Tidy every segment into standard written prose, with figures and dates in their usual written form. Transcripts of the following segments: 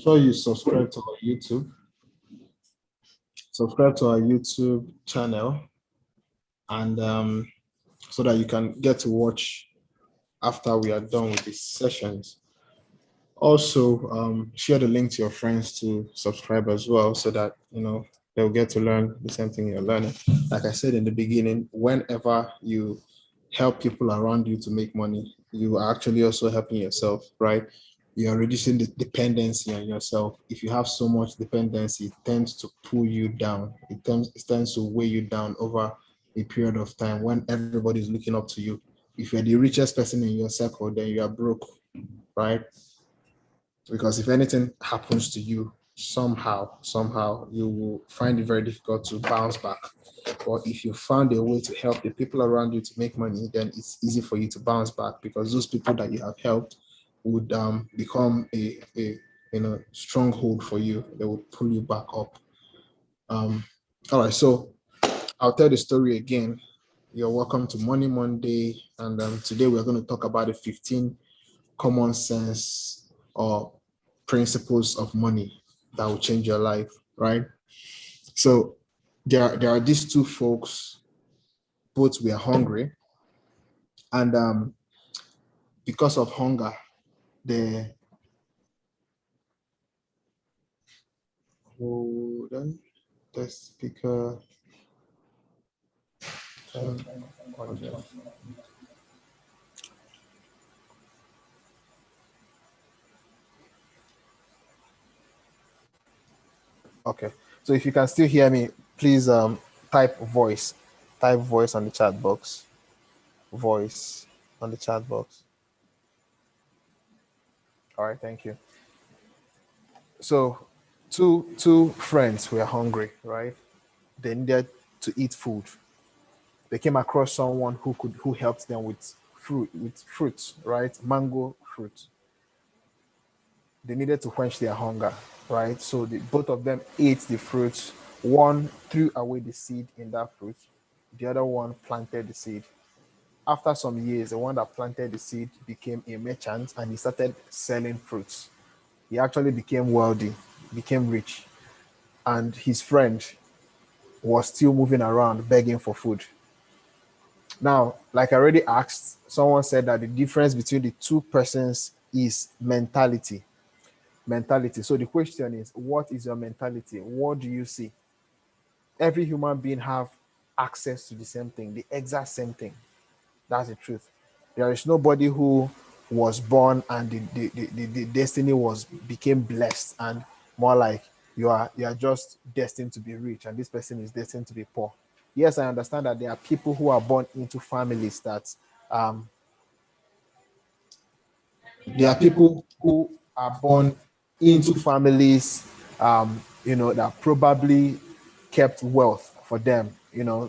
Sure, you subscribe to our YouTube. Subscribe to our YouTube channel, and so that you can get to watch after we are done with these sessions. Also, share the link to your friends to subscribe as well, so that they'll get to learn the same thing you're learning. Like I said in the beginning, whenever you help people around you to make money, you are actually also helping yourself, right? You are reducing the dependency on yourself. If you have so much dependency, it tends to pull you down. It tends to weigh you down over a period of time when everybody's looking up to you. If you're the richest person in your circle, then you are broke, right? Because if anything happens to you, somehow you will find it very difficult to bounce back. But if you found a way to help the people around you to make money, then it's easy for you to bounce back, because those people that you have helped would become a stronghold for you. They would pull you back up. All right, so I'll tell the story again. You're welcome to Money Monday, and today we're going to talk about the 15 common sense or principles of money that will change your life, right? So there are these two folks, both were hungry, and because of hunger, the hold on, the speaker. Audio. Okay, so if you can still hear me, please type voice. Type voice on the chat box. Voice on the chat box. All right, thank you. So two friends were hungry, right? They needed to eat food. They came across someone who helped them with fruits, right? Mango fruit. They needed to quench their hunger, right? So both of them ate the fruit. One threw away the seed in that fruit. The other one planted the seed. After some years, the one that planted the seed became a merchant, and he started selling fruits. He actually became wealthy, became rich, and his friend was still moving around begging for food. Now, like I already asked, someone said that the difference between the two persons is mentality. Mentality. So the question is, what is your mentality? What do you see? Every human being have access to the same thing, the exact same thing. That's the truth. There is nobody who was born and the destiny was became blessed, and more like you are just destined to be rich and this person is destined to be poor. Yes, I understand that there are people who are born into families that um there are people who are born into families that probably kept wealth for them,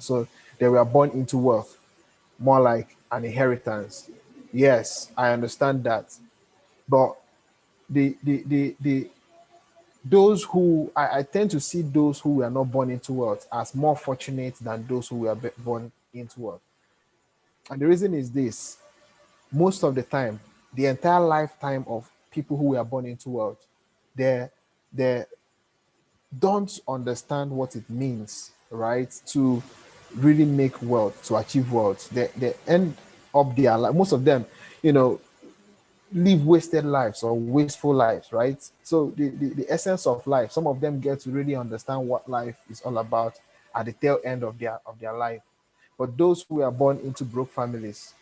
so they were born into wealth, more like an inheritance. Yes, I understand that. But the those who I tend to see those who were not born into wealth as more fortunate than those who were born into wealth. And the reason is this: most of the time, the entire lifetime of people who were born into wealth, they don't understand what it means, right? To really make wealth, to achieve wealth. They end up their life, most of them, you know, live wasted lives or wasteful lives, right? So the essence of life, some of them get to really understand what life is all about at the tail end of their life. But those who are born into broke families,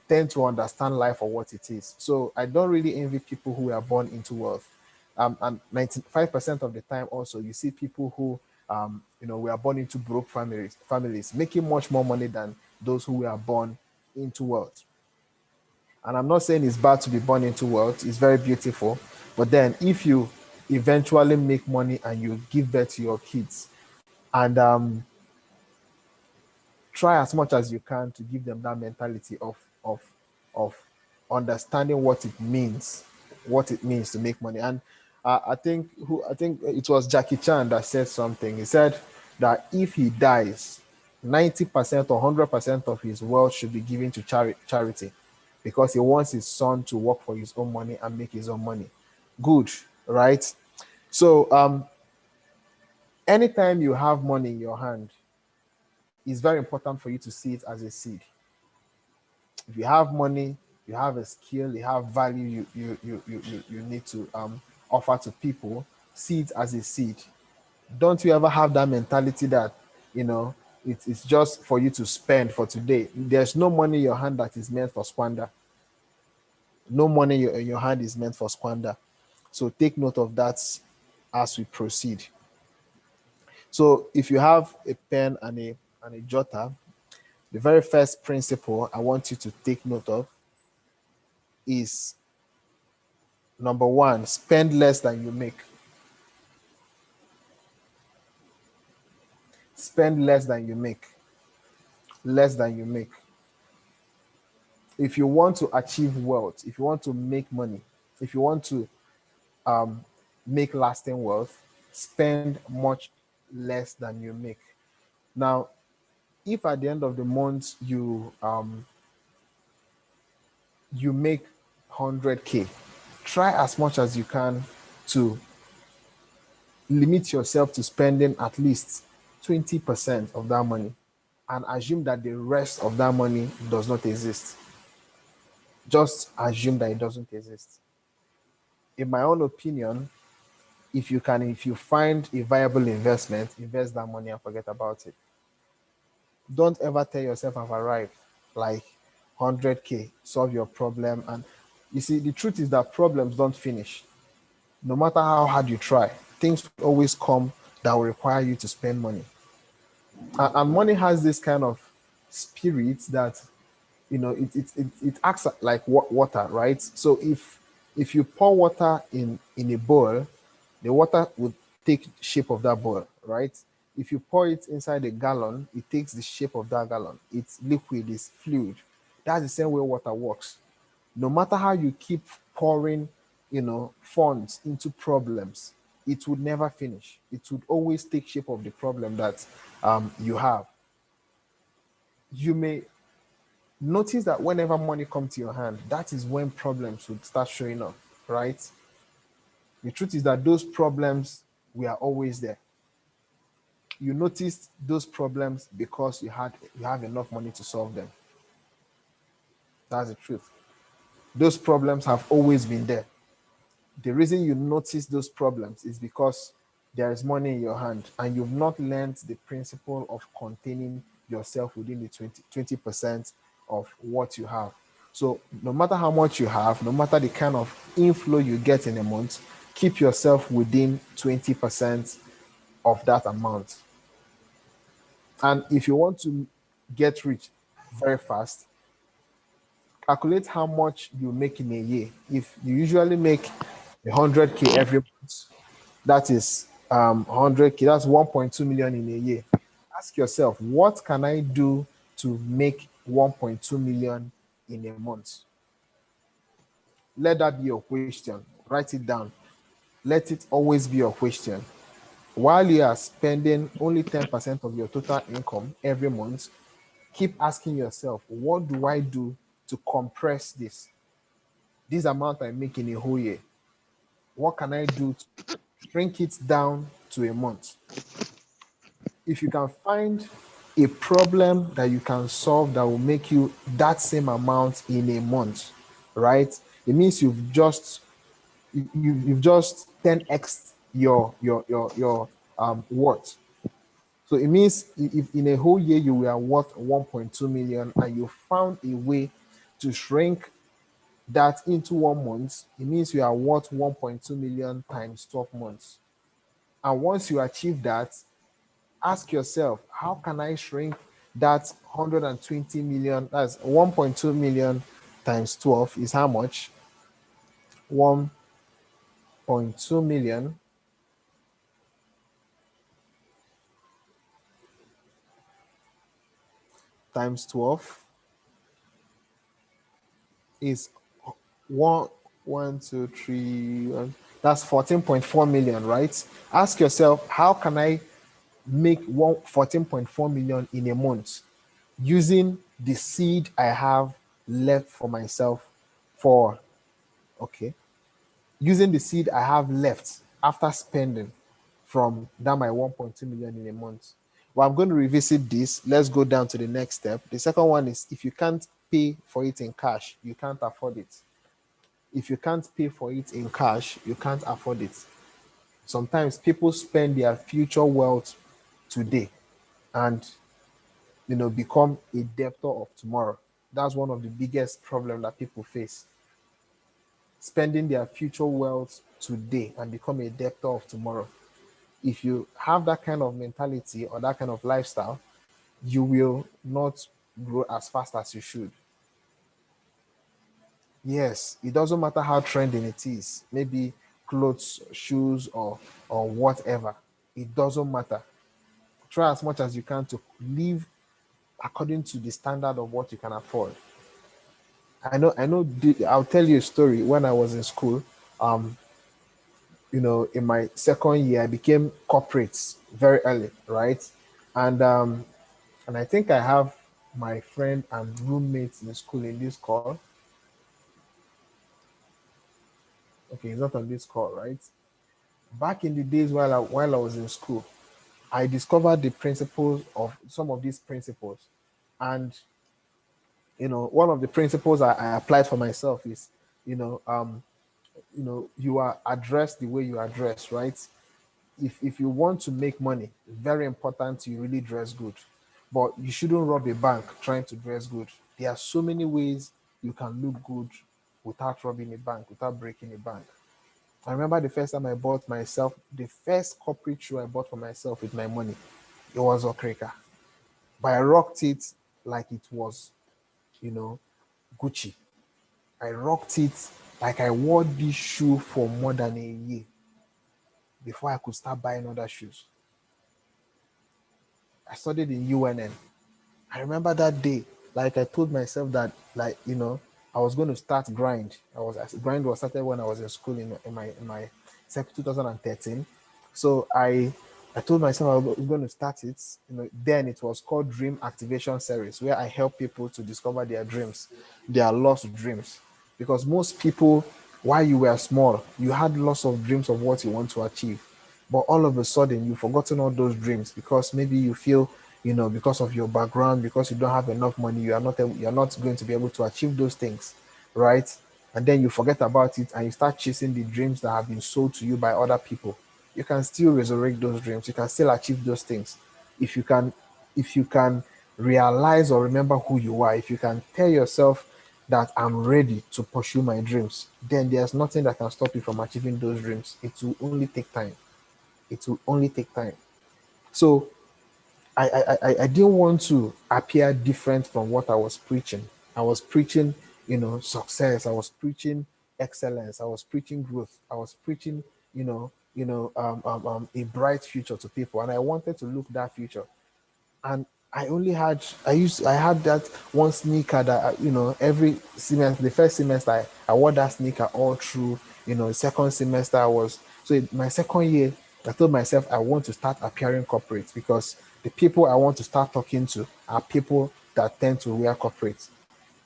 tend to understand life for what it is. So I don't really envy people who are born into wealth. And 95% of the time, also, you see people who, were born into broke families making much more money than those who were born into wealth. And I'm not saying it's bad to be born into wealth, it's very beautiful. But then if you eventually make money and you give birth to your kids, and try as much as you can to give them that mentality of understanding what it means to make money. And I think it was Jackie Chan that said something. He said that if he dies, 90% or 100% of his wealth should be given to charity, because he wants his son to work for his own money and make his own money. Good, right? So anytime you have money in your hand, it's very important for you to see it as a seed. If you have money, you have a skill, you have value you need to offer to people, see it as a seed. Don't you ever have that mentality that, you know, it's just for you to spend for today. There's no money in your hand that is meant for squander. No money in your hand is meant for squander. So take note of that as we proceed. So if you have a pen and a jotter, the very first principle I want you to take note of is number one, spend less than you make. Spend less than you make. Less than you make. If you want to achieve wealth, if you want to make money, if you want to make lasting wealth, spend much less than you make. Now, if at the end of the month you make 100K, try as much as you can to limit yourself to spending at least 20% of that money and assume that the rest of that money does not exist. Just assume that it doesn't exist. In my own opinion, if you find a viable investment, invest that money and forget about it. Don't ever tell yourself I've arrived, like 100K, solve your problem. And you see, the truth is that problems don't finish. No matter how hard you try, things will always come that will require you to spend money. And money has this kind of spirit that, you know, it acts like water, right? So if you pour water in a bowl, the water would take shape of that bowl, right? If you pour it inside a gallon, it takes the shape of that gallon. It's liquid, it's fluid. That's the same way water works. No matter how you keep pouring, you know, funds into problems, it would never finish. It would always take shape of the problem that you have. You may notice that whenever money comes to your hand, that is when problems would start showing up, right? The truth is that those problems were always there. You noticed those problems because you have enough money to solve them. That's the truth. Those problems have always been there. The reason you notice those problems is because there is money in your hand and you've not learned the principle of containing yourself within the 20% of what you have. So no matter how much you have, no matter the kind of inflow you get in a month, keep yourself within 20% of that amount. And if you want to get rich very fast, calculate how much you make in a year. If you usually make 100K every month, that is 100K, that's 1.2 million in a year. Ask yourself, what can I do to make 1.2 million in a month? Let that be your question. Write it down. Let it always be your question. While you are spending only 10% of your total income every month, keep asking yourself, what do I do to compress this amount I make in a whole year? What can I do to shrink it down to a month? If you can find a problem that you can solve that will make you that same amount in a month, right? It means you've just 10x your worth. So it means if in a whole year you were worth 1.2 million and you found a way to shrink that into 1 month, it means you are worth 1.2 million times 12 months. And once you achieve that, ask yourself, how can I shrink that 120 million? That's 1.2 million times 12 is how much? 1.2 million times 12 is one, one, two, three. That's 14.4 million, right? Ask yourself, how can I make 14.4 million in a month using the seed I have left for myself for, okay, using the seed I have left after spending from that my 1.2 million in a month. Well, I'm going to revisit this. Let's go down to the next step. The second one is, if you can't pay for it in cash, you can't afford it. If you can't pay for it in cash, you can't afford it. Sometimes people spend their future wealth today and become a debtor of tomorrow. That's one of the biggest problems that people face. Spending their future wealth today and become a debtor of tomorrow. If you have that kind of mentality or that kind of lifestyle, you will not grow as fast as you should. Yes, it doesn't matter how trending it is, maybe clothes, shoes, or whatever. It doesn't matter. Try as much as you can to live according to the standard of what you can afford. I'll tell you a story. When I was in school, um, in my second year, I became corporate very early, right? And I think I have my friend and roommates in school in this call. Okay, he's not on this call, right? Back in the days while I was in school, I discovered the principles of some of these principles. And one of the principles I applied for myself is, you know, um, you are addressed the way you are dressed, right? If you want to make money, very important you really dress good. But you shouldn't rob a bank trying to dress good. There are so many ways you can look good without robbing a bank, without breaking a bank. I remember the first time I bought myself, the first corporate shoe I bought for myself with my money, it was Okrika. But I rocked it like it was, you know, Gucci. I rocked it like I wore this shoe for more than a year before I could start buying other shoes. I studied in UNN. I remember that day, like I told myself that, I was going to start grind. Grind was started when I was in school in my 2013. So I told myself I was going to start it. Then it was called Dream Activation Series, where I help people to discover their dreams, their lost dreams. Because most people, while you were small, you had lots of dreams of what you want to achieve, but all of a sudden you've forgotten all those dreams because maybe you feel, because of your background, because you don't have enough money, you're not going to be able to achieve those things, right? And then you forget about it and you start chasing the dreams that have been sold to you by other people. You can still resurrect those dreams, you can still achieve those things if you can realize or remember who you are. If you can tell yourself that I'm ready to pursue my dreams, then there's nothing that can stop you from achieving those dreams. It will only take time. It will only take time. So I didn't want to appear different from what I was preaching. I was preaching, success. I was preaching excellence. I was preaching growth. I was preaching, a bright future to people, and I wanted to look that future. And I had that one sneaker that every semester, the first semester I wore that sneaker all through. The second semester I was so my second year I told myself I want to start appearing corporate because the people I want to start talking to are people that tend to wear corporate.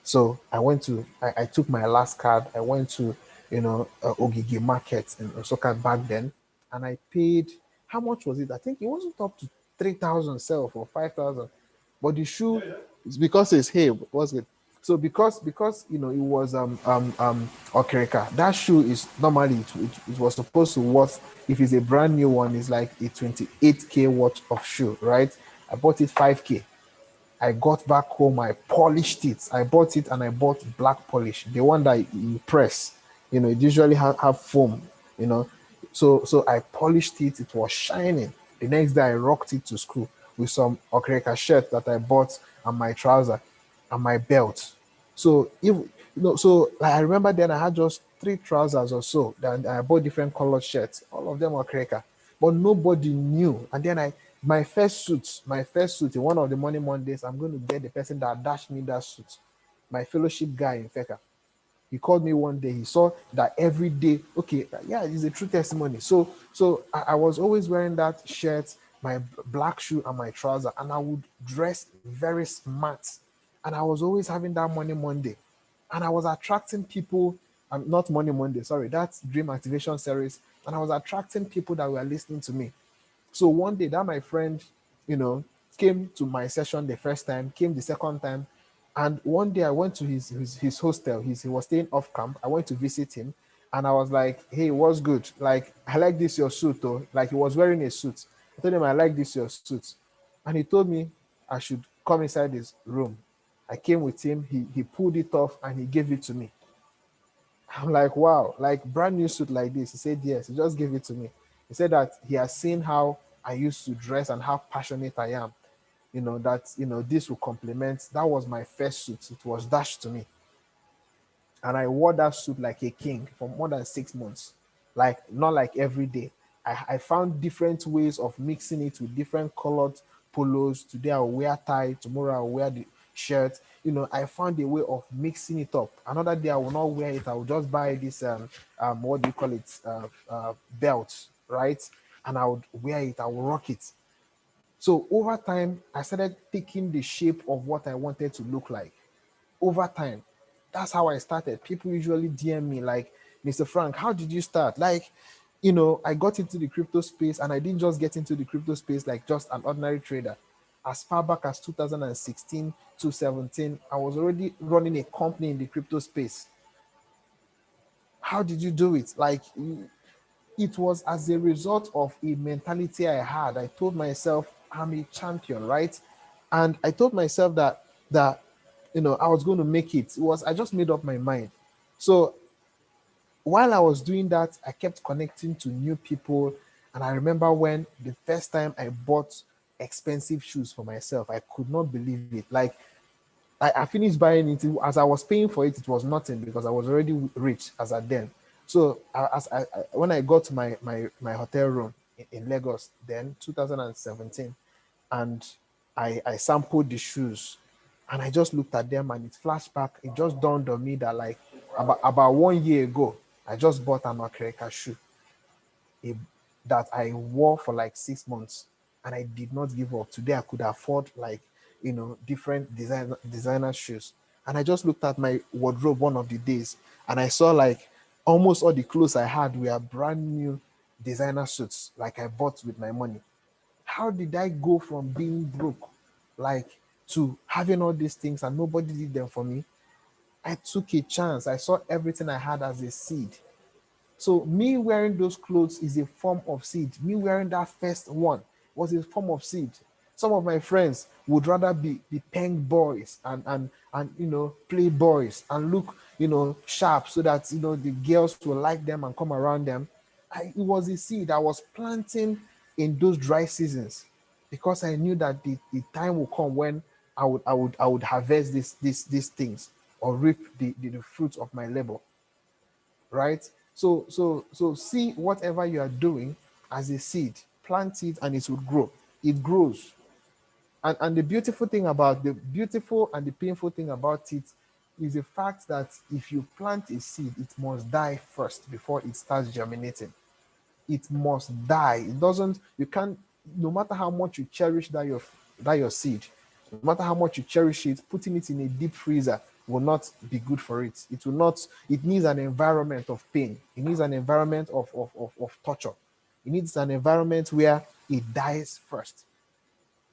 So I took my last card. I went to, Ogigi Market in Osaka back then, and I paid, how much was it? I think it wasn't up to 3,000 self or 5,000, but the shoe is because it's hey, what's it? So because it was Okereka, that shoe is normally it was supposed to worth, if it's a brand new one, it's like a 28K worth of shoe, right? I bought it 5K. I got back home, I polished it. I bought it and I bought black polish, the one that you press. It usually have foam, you know. So I polished it, it was shining. The next day I rocked it to school with some Okreka shirt that I bought and my trouser and my belt. So like I remember then I had just three trousers or so. Then I bought different colored shirts. All of them were Kreka, but nobody knew. And then my first suit in one of the Money Mondays, I'm going to get the person that dashed me that suit. My fellowship guy in Feka. He called me one day. He saw that every day. Okay, yeah, it's a true testimony. So I was always wearing that shirt, my black shoe, and my trouser, and I would dress very smart. And I was always having that Money Monday. And I was attracting people, not Money Monday, sorry, that's Dream Activation Series. And I was attracting people that were listening to me. So one day that my friend, you know, came to my session the first time, came the second time. And one day I went to his hostel. He was staying off camp. I went to visit him and I was like, hey, what's good? Like, I like this your suit though. Like he was wearing a suit. I told him I like this your suit. And he told me I should come inside his room. I came with him, he pulled it off and he gave it to me. I'm like, wow, like brand new suit like this. He said, yes, he just gave it to me. He said that he has seen how I used to dress and how passionate I am. That, this will complement. That was my first suit. It was dashed to me. And I wore that suit like a king for more than 6 months. Like, not like every day. I found different ways of mixing it with different colored polos. Today I'll wear tie, tomorrow I'll wear the shirt. I found a way of mixing it up. Another day I will not wear it. I will just buy this what do you call it? Belt, right? And I would wear it, I will rock it. So over time, I started taking the shape of what I wanted to look like. Over time, that's how I started. People usually DM me like, Mr. Frank, how did you start? Like, I got into the crypto space and I didn't just get into the crypto space like just an ordinary trader. As far back as 2016 to 17, I was already running a company in the crypto space. How did you do it? Like, it was as a result of a mentality I had. I told myself I'm a champion, right? And I told myself that I was going to make it. I just made up my mind. So while I was doing that, I kept connecting to new people. And I remember when the first time I bought expensive shoes for myself, I could not believe it. Like, I finished buying it. As I was paying for it, it was nothing because I was already rich as at then. So when I got to my hotel room in Lagos, then 2017, and I sampled the shoes, and I just looked at them, and it flashed back. It just dawned on me that like about 1 year ago, I just bought an Okereka shoe a, that I wore for like 6 months, and I did not give up. Today I could afford like different designer shoes, and I just looked at my wardrobe one of the days, and I saw like almost all the clothes I had were brand new designer suits, like I bought with my money. How did I go from being broke, like, to having all these things and nobody did them for me? I took a chance. I saw everything I had as a seed. So me wearing those clothes is a form of seed. Me wearing that first one was a form of seed. Some of my friends would rather be peng boys and play boys and look sharp so that the girls will like them and come around them. It was a seed I was planting in those dry seasons because I knew that the time will come when I would harvest these things or reap the fruits of my labor, right? So see whatever you are doing as a seed, plant it and it will grow. It grows. And the beautiful and the painful thing about it is the fact that if you plant a seed, it must die first before it starts germinating. It must die. It doesn't, you can't, no matter how much you cherish that your seed, no matter how much you cherish it, putting it in a deep freezer will not be good for it. It will not, it needs an environment of pain. It needs an environment of torture. It needs an environment where it dies first.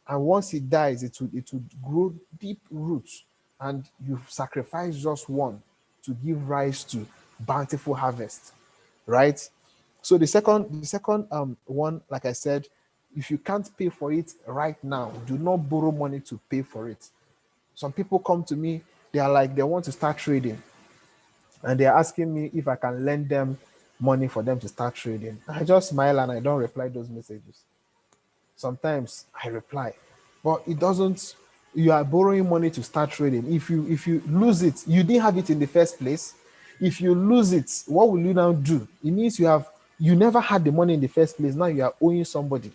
And once it dies, it will grow deep roots. And you sacrifice just one to give rise to bountiful harvest, right? So the second one, like I said, if you can't pay for it right now, do not borrow money to pay for it. Some people come to me, they are like they want to start trading, and they're asking me if I can lend them money for them to start trading. I just smile and I don't reply those messages. Sometimes I reply, but it doesn't. You are borrowing money to start trading. If you lose it, you didn't have it in the first place. If you lose it, what will you now do? It means you never had the money in the first place. Now you are owing somebody.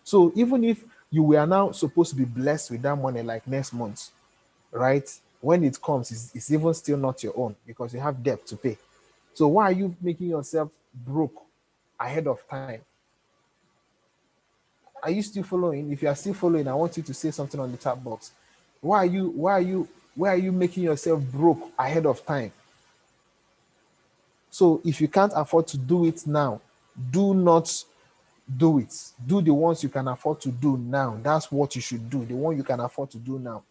So even if you were now supposed to be blessed with that money like next month, right? When it comes, it's even still not your own because you have debt to pay. So why are you making yourself broke ahead of time? Are you still following? If you are still following, I want you to say something on the chat box. Why are you Why are you making yourself broke ahead of time? So if you can't afford to do it now, do not do it. Do the ones you can afford to do now. That's what you should do, the one you can afford to do now.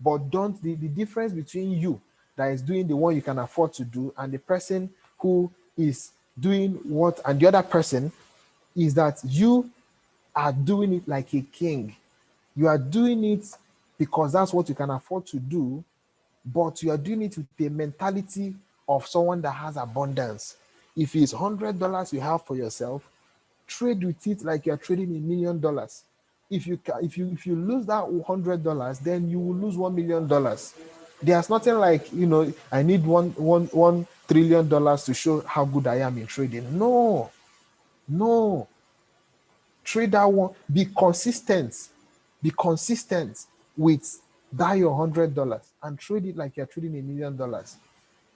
But don't, the difference between you that is doing the one you can afford to do and the person who is doing what, and the other person, is that you are doing it like a king. You are doing it because that's what you can afford to do, but you are doing it with the mentality of someone that has abundance. If it's $100 you have for yourself, trade with it like you're trading $1,000,000. If you lose that $100, then you will lose $1,000,000. There's nothing like, I need one trillion dollars to show how good I am in trading. No, trade that one. Be consistent. Be consistent with that your $100 and trade it like you're trading $1,000,000.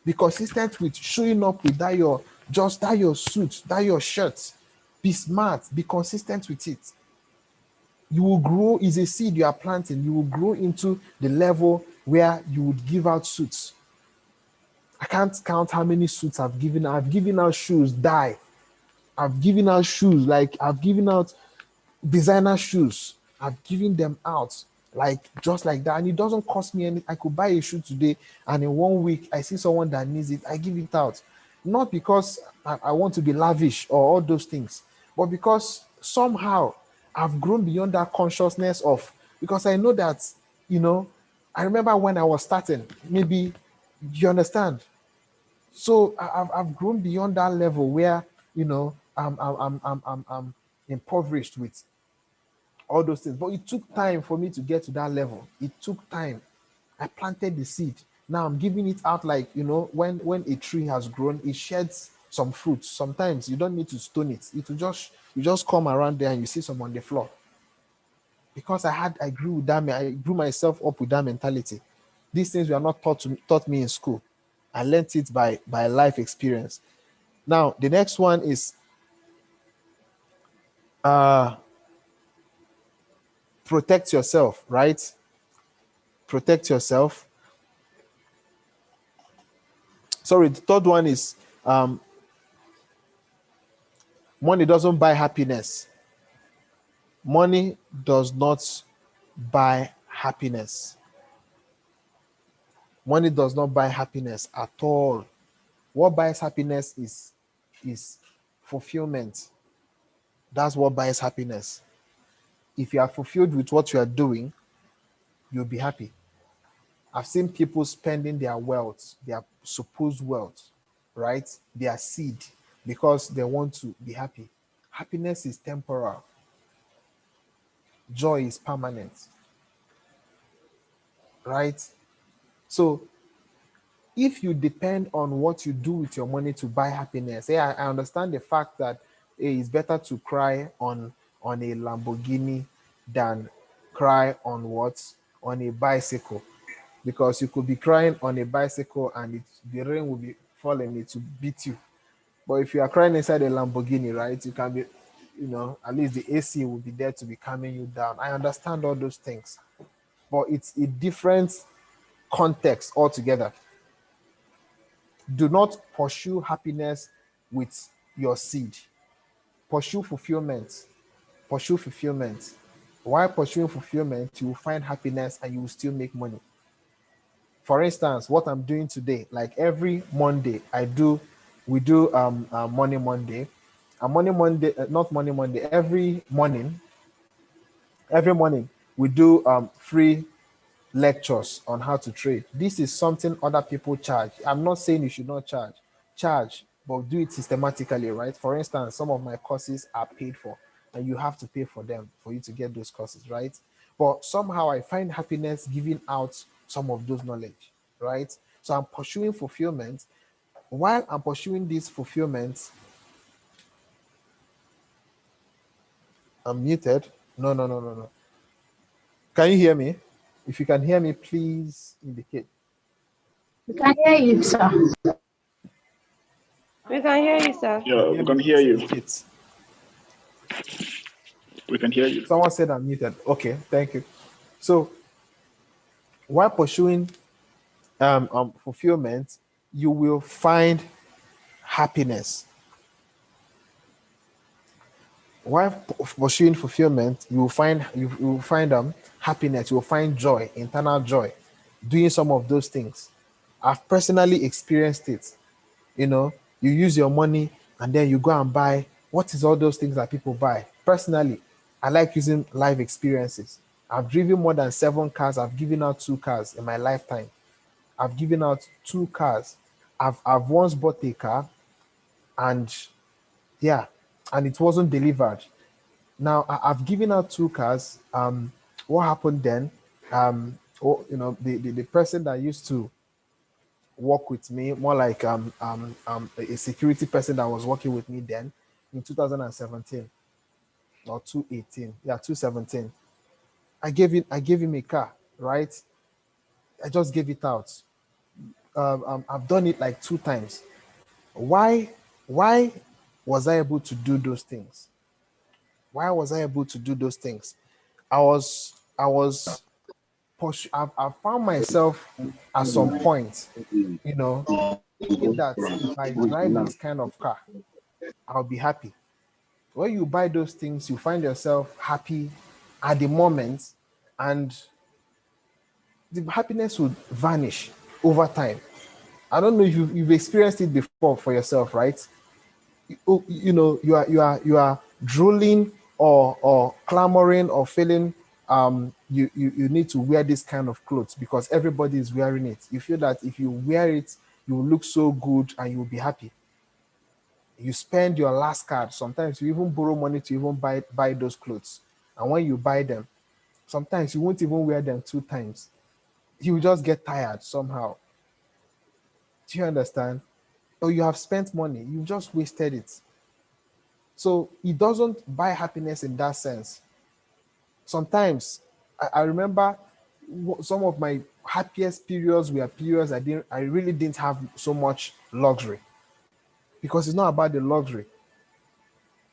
Be consistent with showing up with that your suit, that your shirt. Be smart. Be consistent with it. You will grow. Is a seed you are planting. You will grow into the level where you would give out suits. I can't count how many suits I've given. I've given out shoes. I've given out shoes. Like I've given out designer shoes. I've given them out like just like that, and it doesn't cost me any. I could buy a shoe today, and in 1 week I see someone that needs it, I give it out. Not because I want to be lavish or all those things, but because somehow I've grown beyond that consciousness of, because I know that, I remember when I was starting, maybe, you understand. So I've grown beyond that level where, I'm impoverished with all those things. But it took time for me to get to that level. It took time. I planted the seed. Now I'm giving it out like, when a tree has grown, it sheds some fruits. Sometimes you don't need to stone it. It will just, you just come around there and you see some on the floor. Because I grew with that, I grew myself up with that mentality. These things were not taught me in school. I learned it by life experience. Now the next one is protect yourself, right? Protect yourself. Sorry, the third one is money doesn't buy happiness. Money does not buy happiness. Money does not buy happiness at all. What buys happiness is fulfillment. That's what buys happiness. If you are fulfilled with what you are doing, you'll be happy. I've seen people spending their wealth, their supposed wealth, right? Their seed, because they want to be happy. Happiness is temporal. Joy is permanent, right? So if you depend on what you do with your money to buy happiness, I understand the fact that it's better to cry on a Lamborghini than cry on what? On a bicycle. Because you could be crying on a bicycle and the rain will be falling, it will beat you. But if you are crying inside a Lamborghini, right, you can be, at least the AC will be there to be calming you down. I understand all those things, but it's a different context altogether. Do not pursue happiness with your seed. Pursue fulfillment. Pursue fulfillment. While pursuing fulfillment, you will find happiness and you will still make money. For instance, what I'm doing today, like every Monday, we do Money Monday. And Money Monday, not Money Monday, every morning we do free lectures on how to trade. This is something other people charge. I'm not saying you should not charge, but do it systematically, right? For instance, some of my courses are paid for, and you have to pay for them for you to get those courses, right? But somehow I find happiness giving out some of those knowledge, right? So I'm pursuing fulfillment. While I'm pursuing this fulfillment, I'm muted. No. Can you hear me? If you can hear me, please indicate. We can hear you, sir. We can hear you, sir. Yeah, we can hear you. Indicate. We can hear you. Someone said I'm muted. Okay, thank you. So while pursuing fulfillment, you will find happiness. While pursuing fulfillment, you will find happiness, you will find joy, internal joy, doing some of those things. I've personally experienced it. You know, you use your money and then you go and buy what is all those things that people buy. Personally, I like using life experiences. I've driven more than 7 cars. I've given out 2 cars in my lifetime. I've given out 2 cars. I've once bought a car and yeah, and it wasn't delivered. Now I've given out 2 cars. What happened then? The person that used to work with me, more like a security person that was working with me then in 2017 or 2018, yeah, 2017. I gave him a car, right? I just gave it out. I've done it like 2 times. Why? Why was I able to do those things? Why was I able to do those things? I was I found myself at some point, you know, thinking that if I drive this kind of car, I'll be happy. When you buy those things, you find yourself happy at the moment, and the happiness would vanish over time. I don't know if you've experienced it before for yourself, right? You are drooling or clamoring or feeling you need to wear this kind of clothes because everybody is wearing it. You feel that if you wear it, you will look so good and you will be happy. You spend your last card. Sometimes you even borrow money to even buy those clothes. And when you buy them, sometimes you won't even wear them 2 times. You will just get tired somehow. Do you understand? Or you have spent money, you just wasted it. So it doesn't buy happiness in that sense. Sometimes I remember some of my happiest periods were periods I really didn't have so much luxury, because it's not about the luxury.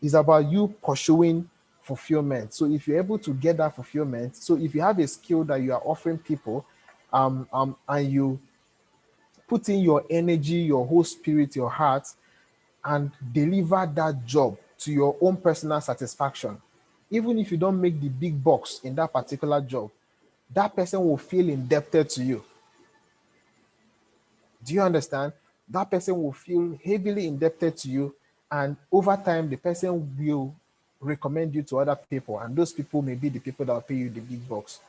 It's about you pursuing fulfillment. So if you're able to get that fulfillment, so if you have a skill that you are offering people, and you put in your energy, your whole spirit, your heart, and deliver that job to your own personal satisfaction, even if you don't make the big bucks in that particular job, that person will feel indebted to you. Do you understand? That person will feel heavily indebted to you, and over time, the person will recommend you to other people, and those people may be the people that will pay you the big bucks.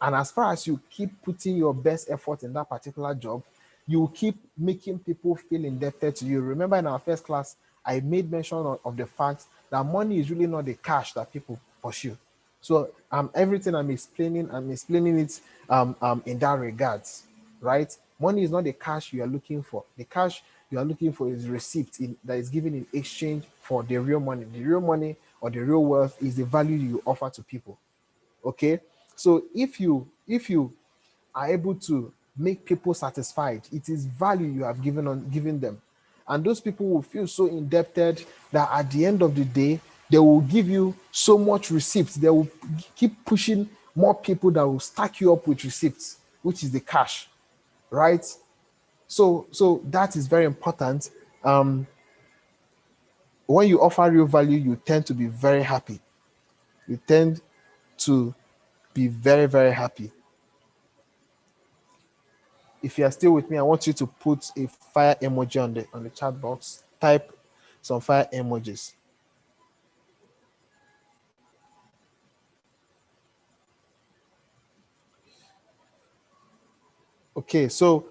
And as far as you keep putting your best effort in that particular job, you will keep making people feel indebted to you. Remember, in our first class, I made mention of the fact that money is really not the cash that people pursue. So everything I'm explaining it in that regards, right? Money is not the cash you are looking for. The cash you are looking for is receipt that is given in exchange for the real money. The real money or the real wealth is the value you offer to people. Okay, so if you are able to make people satisfied, it is value you have given them, and those people will feel so indebted that at the end of the day they will give you so much receipts. They will keep pushing more people that will stack you up with receipts, which is the cash, right? So that is very important. When you offer real value, you tend to be very happy. You tend to be very, very happy. If you are still with me, I want you to put a fire emoji on the chat box. Type some fire emojis. Okay, so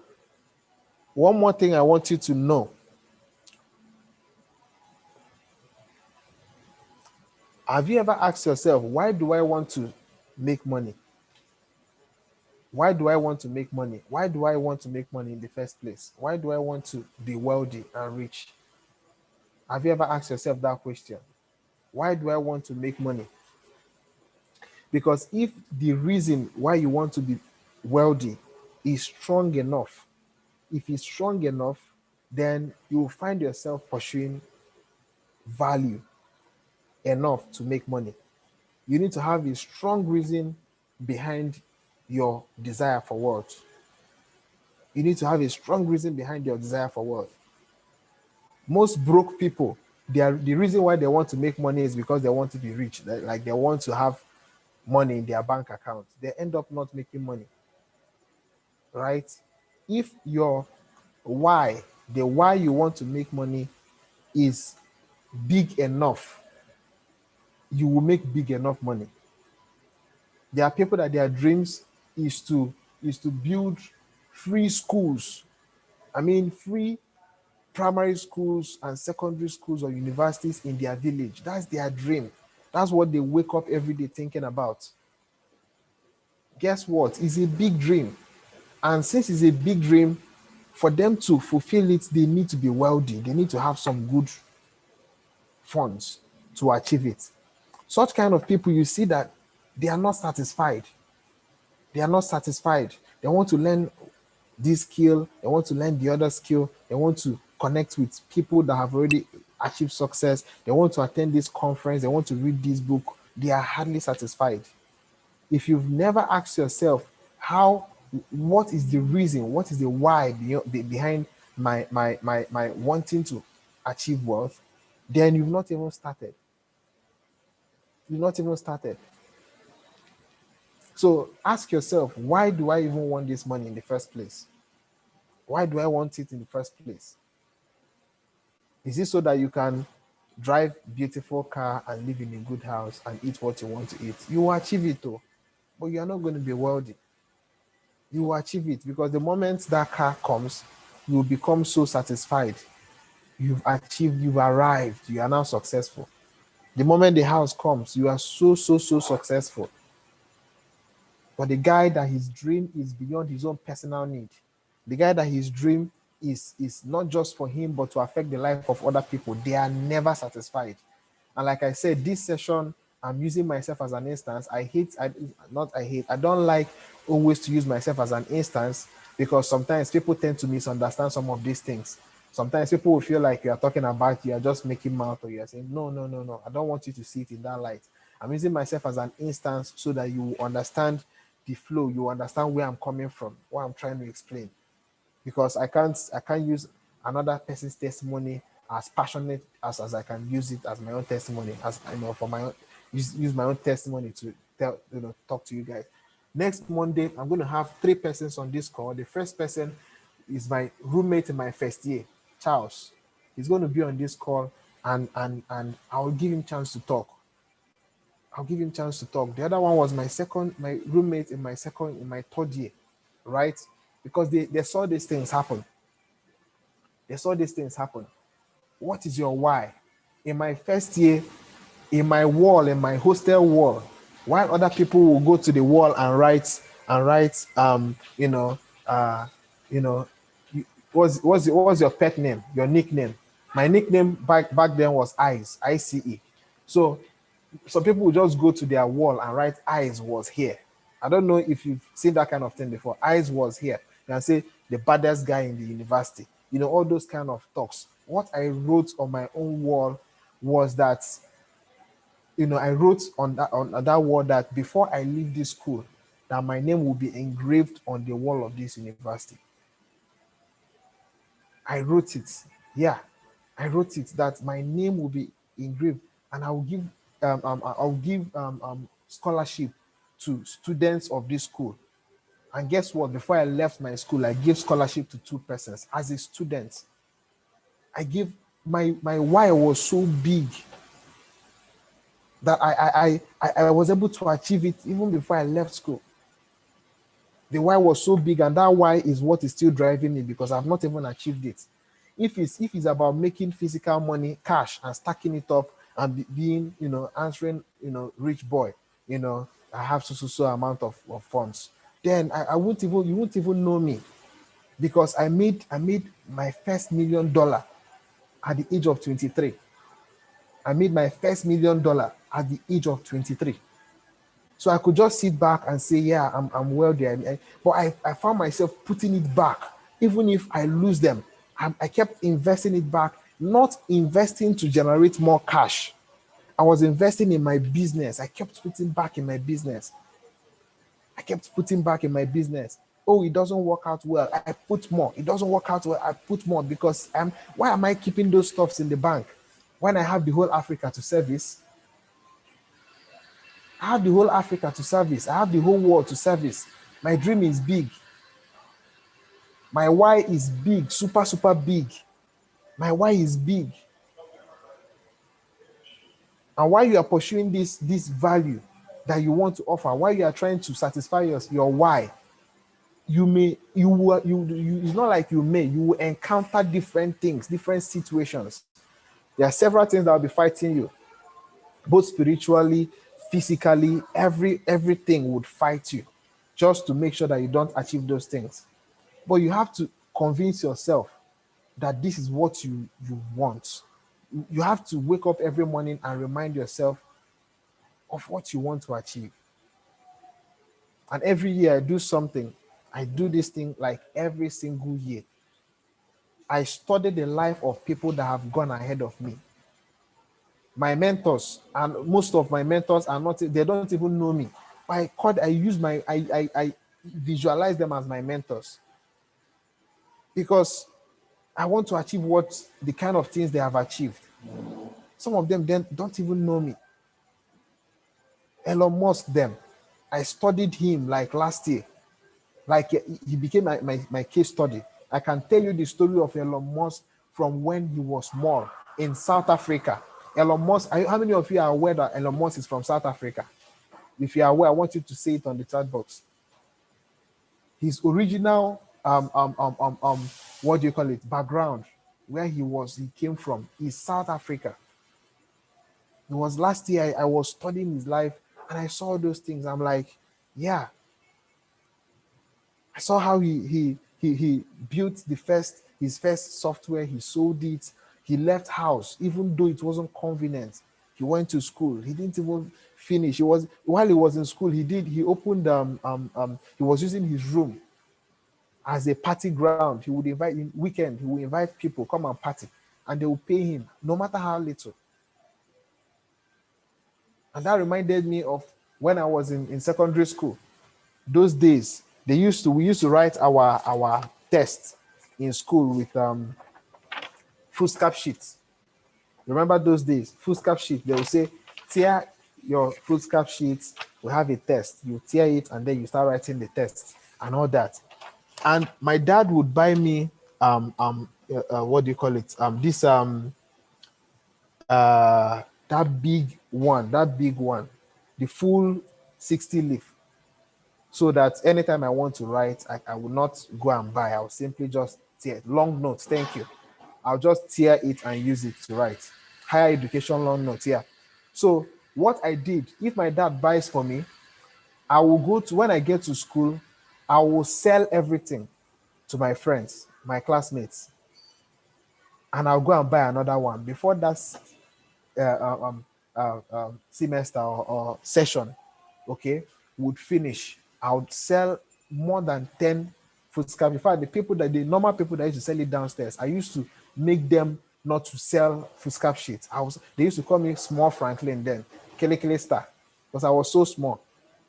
one more thing I want you to know. Have you ever asked yourself, why do I want to make money? Why do I want to make money? Why do I want to make money in the first place? Why do I want to be wealthy and rich? Have you ever asked yourself that question? Why do I want to make money? Because if the reason why you want to be wealthy is strong enough, if it's strong enough, then you will find yourself pursuing value enough to make money. You need to have a strong reason behind your desire for wealth. You need to have a strong reason behind your desire for wealth. Most broke people, the reason why they want to make money is because they want to be rich. Like they want to have money in their bank account. They end up not making money, right? If your why, the why you want to make money is big enough, you will make big enough money. There are people that their dreams is to build free schools. I mean, free primary schools and secondary schools or universities in their village. That's their dream. That's what they wake up every day thinking about. Guess what? It's a big dream. And since it's a big dream, for them to fulfill it, they need to be wealthy. They need to have some good funds to achieve it. Such kind of people, you see that they are not satisfied. They are not satisfied. They want to learn this skill, they want to learn the other skill, they want to connect with people that have already achieved success, they want to attend this conference, they want to read this book. They are hardly satisfied. If you've never asked yourself, what is the reason, what is the why behind my wanting to achieve wealth, then you've not even started. You've not even started. So ask yourself, why do I even want this money in the first place? Why do I want it in the first place? Is it so that you can drive beautiful car and live in a good house and eat what you want to eat? You will achieve it though, but you are not going to be wealthy. You will achieve it because the moment that car comes, you will become so satisfied. You've achieved, you've arrived, you are now successful. The moment the house comes, you are so successful. But the guy that his dream is beyond his own personal need, the guy that his dream is not just for him, but to affect the life of other people, they are never satisfied. And like I said, this session, I'm using myself as an instance. I don't like always to use myself as an instance because sometimes people tend to misunderstand some of these things. Sometimes people will feel like you are talking about, you are just making mouth, or you are saying, no. I don't want you to see it in that light. I'm using myself as an instance so that you understand the flow, you understand where I'm coming from, what I'm trying to explain. Because I can't use another person's testimony as passionate as I can use it as my own testimony, as I know, for my own use my own testimony to talk to you guys. Next Monday, I'm going to have 3 persons on this call. The first person is my roommate in my first year, Charles. He's going to be on this call, and I'll give him chance to talk. The other one was my roommate in my third year, right? Because they saw these things happen. What is your why? In my first year, in my hostel wall, while other people will go to the wall and write, what was your pet name, your nickname? My nickname back then was Ice, ICE. So some people will just go to their wall and write Eyes was here. I don't know if you've seen that kind of thing before. Eyes was here. You can say the baddest guy in the university. All those kind of talks. What I wrote on my own wall was that, I wrote on that wall that before I leave this school, that my name will be engraved on the wall of this university. I wrote it. Yeah, I wrote it that my name will be engraved, and I will give scholarship to students of this school. And guess what? Before I left my school, I gave scholarship to 2 persons as a student. I gave my why was so big that I was able to achieve it even before I left school. The why was so big, and that why is what is still driving me because I've not even achieved it. If it's about making physical money, cash, and stacking it up and being, answering, rich boy, I have so amount of funds, then you won't even know me, because I made my first $1 million at the age of 23. I made my first $1 million at the age of 23. So I could just sit back and say, yeah, I'm wealthy. But I found myself putting it back. Even if I lose them, I kept investing it back, not investing to generate more cash. I was investing in my business. I kept putting back in my business. Oh, it doesn't work out well, I put more. It doesn't work out well, I put more, because why am I keeping those stuffs in the bank when I have the whole Africa to service? I have the whole Africa to service. I have the whole world to service. My dream is big. My why is big, super, super big. My why is big. And while you are pursuing this value that you want to offer, while you are trying to satisfy your why, you it's not like you will encounter different things, different situations. There are several things that will be fighting you, both spiritually, physically. Everything would fight you just to make sure that you don't achieve those things. But you have to convince yourself that this is what you want. You have to wake up every morning and remind yourself of what you want to achieve. And every year I do something. I do this thing like every single year. I study the life of people that have gone ahead of me. My mentors, and most of my mentors are not, they don't even know me. I visualize them as my mentors, because I want to achieve the kind of things they have achieved. Some of them then don't even know me. Elon Musk, I studied him like last year. Like he became my case study. I can tell you the story of Elon Musk from when he was small in South Africa. Elon Musk, how many of you are aware that Elon Musk is from South Africa? If you are aware, I want you to say it on the chat box. His original what do you call it, background, where he came from, is South Africa. It was last year I was studying his life and I saw those things. I'm like, yeah. I saw how he built his first software. He sold it. He left house, even though it wasn't convenient. He went to school. He didn't even finish. While he was in school, he opened he was using his room as a party ground. He would invite in weekend, he would invite people, come and party, and they would pay him no matter how little. And that reminded me of when I was in secondary school. Those days, we used to write our tests in school with foolscap sheets. Remember those days? Foolscap sheet. They will say, tear your foolscap sheets. We have a test. You tear it and then you start writing the test and all that. And my dad would buy me what do you call it? That big one, the full 60 leaf. So that anytime I want to write, I will not go and buy. I'll simply just tear it. Long notes, thank you. I'll just tear it and use it to write. Higher education long notes, yeah. So what I did, if my dad buys for me, I will when I get to school, I will sell everything to my friends, my classmates, and I'll go and buy another one. Before that semester or session, okay, would finish, I would sell more than 10 foolscap. In fact, the normal people that used to sell it downstairs, I used to make them not to sell foolscap sheets. They used to call me Small Franklin then, Kele Star, because I was so small.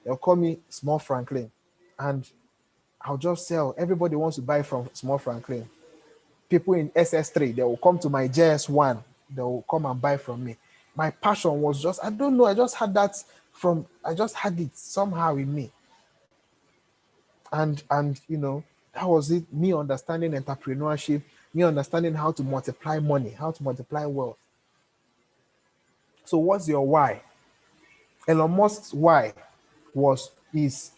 They'll call me Small Franklin, and I'll just sell. Everybody wants to buy from Small Franklin. People in SS3, they will come to my JS1, they will come and buy from me. My passion was just, I don't know, I just had it somehow in me. And you know, that was it, me understanding entrepreneurship, me understanding how to multiply money, how to multiply wealth. So what's your why? Elon Musk's why is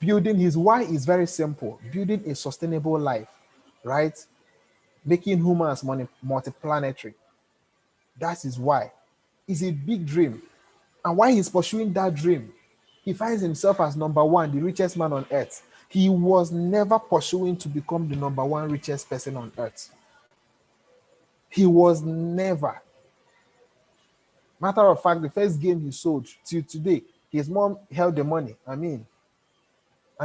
building. His why is very simple: building a sustainable life, right? Making humans multiplanetary. That's his why. It's a big dream. And while he's pursuing that dream, he finds himself as number one, the richest man on earth. He was never pursuing to become the number one richest person on earth. He was never. Matter of fact, the first game he sold till today, his mom held the money. And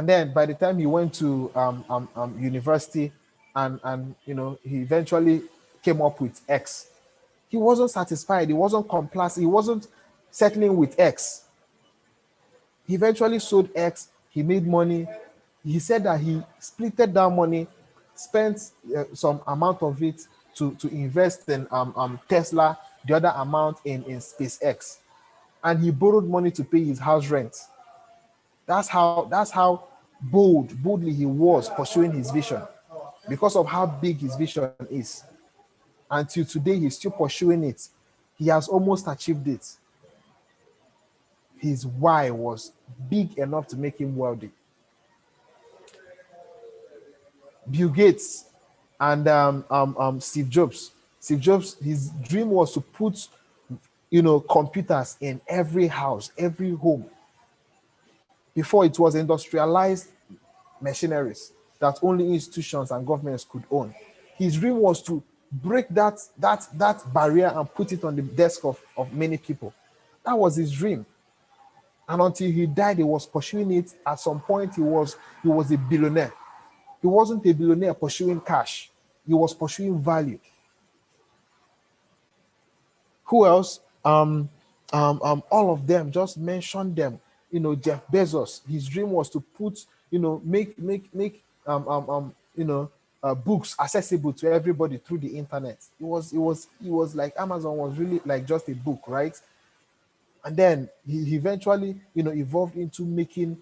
then by the time he went to university and you know, he eventually came up with X. He wasn't satisfied. He wasn't complacent. He wasn't settling with X. He eventually sold X. He made money. he said that he splitted that money, spent some amount of it to invest in Tesla, the other amount in SpaceX, and he borrowed money to pay his house rent. That's how boldly he was pursuing his vision, because of how big his vision is. Until today, he's still pursuing it. He has almost achieved it. His why was big enough to make him wealthy. Bill Gates and Steve Jobs. Steve Jobs, his dream was to put, computers in every house, every home. Before, it was industrialized machineries that only institutions and governments could own. His dream was to break that barrier and put it on the desk of many people. That was his dream. And until he died, he was pursuing it. At some point, he was a billionaire. He wasn't a billionaire pursuing cash. He was pursuing value. Who else? All of them, just mention them. Jeff Bezos, his dream was to put, make books accessible to everybody through the internet. It was like Amazon was really like just a book, right? And then he eventually, evolved into making,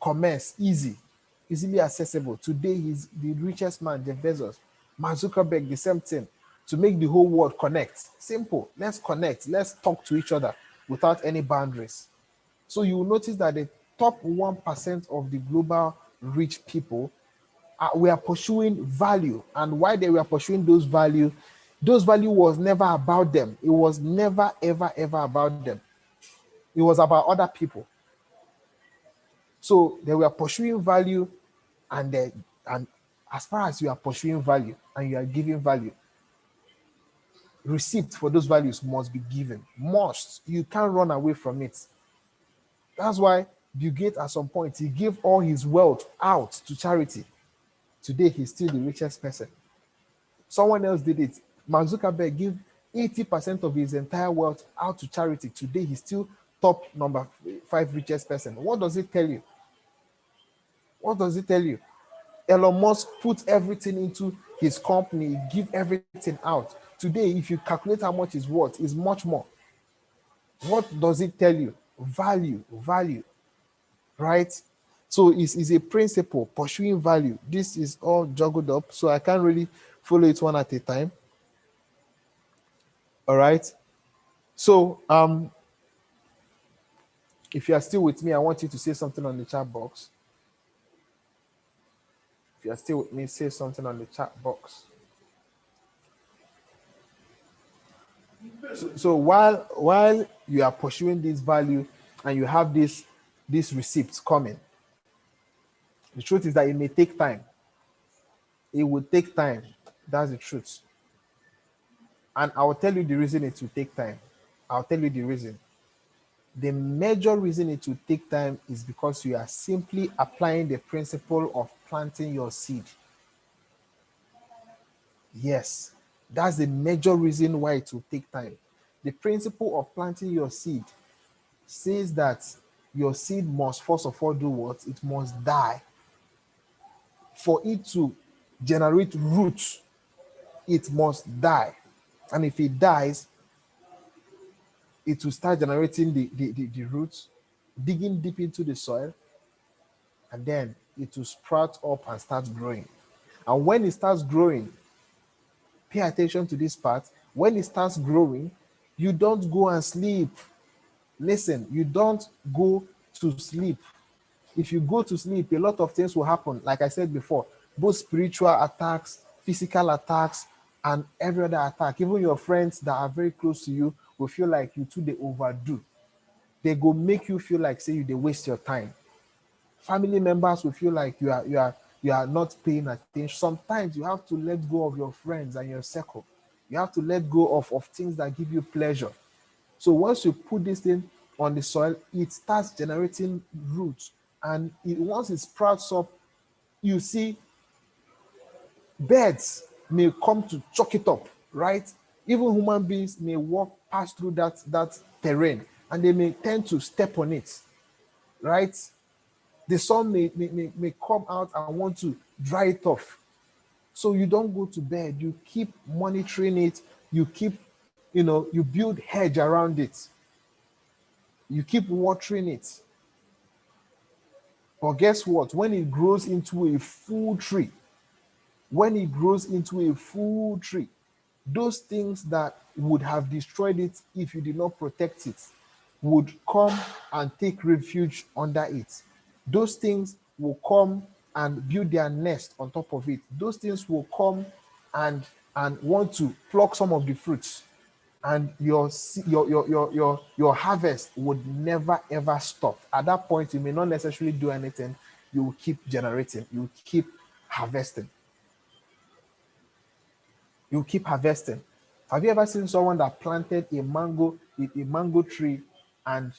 commerce easily accessible. Today, he's the richest man, Jeff Bezos. Mark Zuckerberg, the same thing. To make the whole world connect. Simple. Let's connect. Let's talk to each other without any boundaries. So you will notice that the top 1% of the global rich people were pursuing value. And why they were pursuing those value was never about them. It was never, ever, ever about them. It was about other people. So they were pursuing value, and as far as you are pursuing value and you are giving value, receipt for those values must be given. Must. You can't run away from it. That's why Bill Gates, at some point, he gave all his wealth out to charity. Today, he's still the richest person. Someone else did it. Mark Zuckerberg gave 80% of his entire wealth out to charity. Today, he's still top number 5 richest person. What does it tell you? What does it tell you? Elon Musk put everything into his company, give everything out. Today, if you calculate how much is worth, is much more. What does it tell you? Value, right? So it's a principle, pursuing value. This is all juggled up, so I can't really follow it one at a time. All right. So if you are still with me, I want you to say something on the chat box. If you are still with me, say something on the chat box. So while you are pursuing this value and you have these receipts coming, the truth is that it may take time. It will take time. That's the truth. And I will tell you the reason it will take time. I'll tell you the reason. The major reason it will take time is because you are simply applying the principle of planting your seed. Yes, that's the major reason why it will take time. The principle of planting your seed says that your seed must first of all do what? It must die. For it to generate roots, it must die. And if it dies, it will start generating the roots, digging deep into the soil, and then it will sprout up and start growing. And when it starts growing, pay attention to this part. When it starts growing, you don't go and sleep. Listen, you don't go to sleep. If you go to sleep, a lot of things will happen. Like I said before, both spiritual attacks, physical attacks, and every other attack. Even your friends that are very close to you will feel like you too, they overdo. They go make you feel like, say, they waste your time. Family members will feel like you are not paying attention. Sometimes you have to let go of your friends and your circle. You have to let go of things that give you pleasure. So once you put this thing on the soil, it starts generating roots. And once it sprouts up, you see birds may come to chuck it up, right? Even human beings may pass through that terrain, and they may tend to step on it, right? The sun may come out and want to dry it off. So you don't go to bed. You keep monitoring it. You keep, you build hedge around it. You keep watering it. But guess what? When it grows into a full tree, those things that would have destroyed it if you did not protect it would come and take refuge under it. Those things will come and build their nest on top of it. Those things will come and want to pluck some of the fruits, and your harvest would never ever stop. At that point, you may not necessarily do anything. You will keep generating. You will keep harvesting. You keep harvesting. Have you ever seen someone that planted a mango tree, and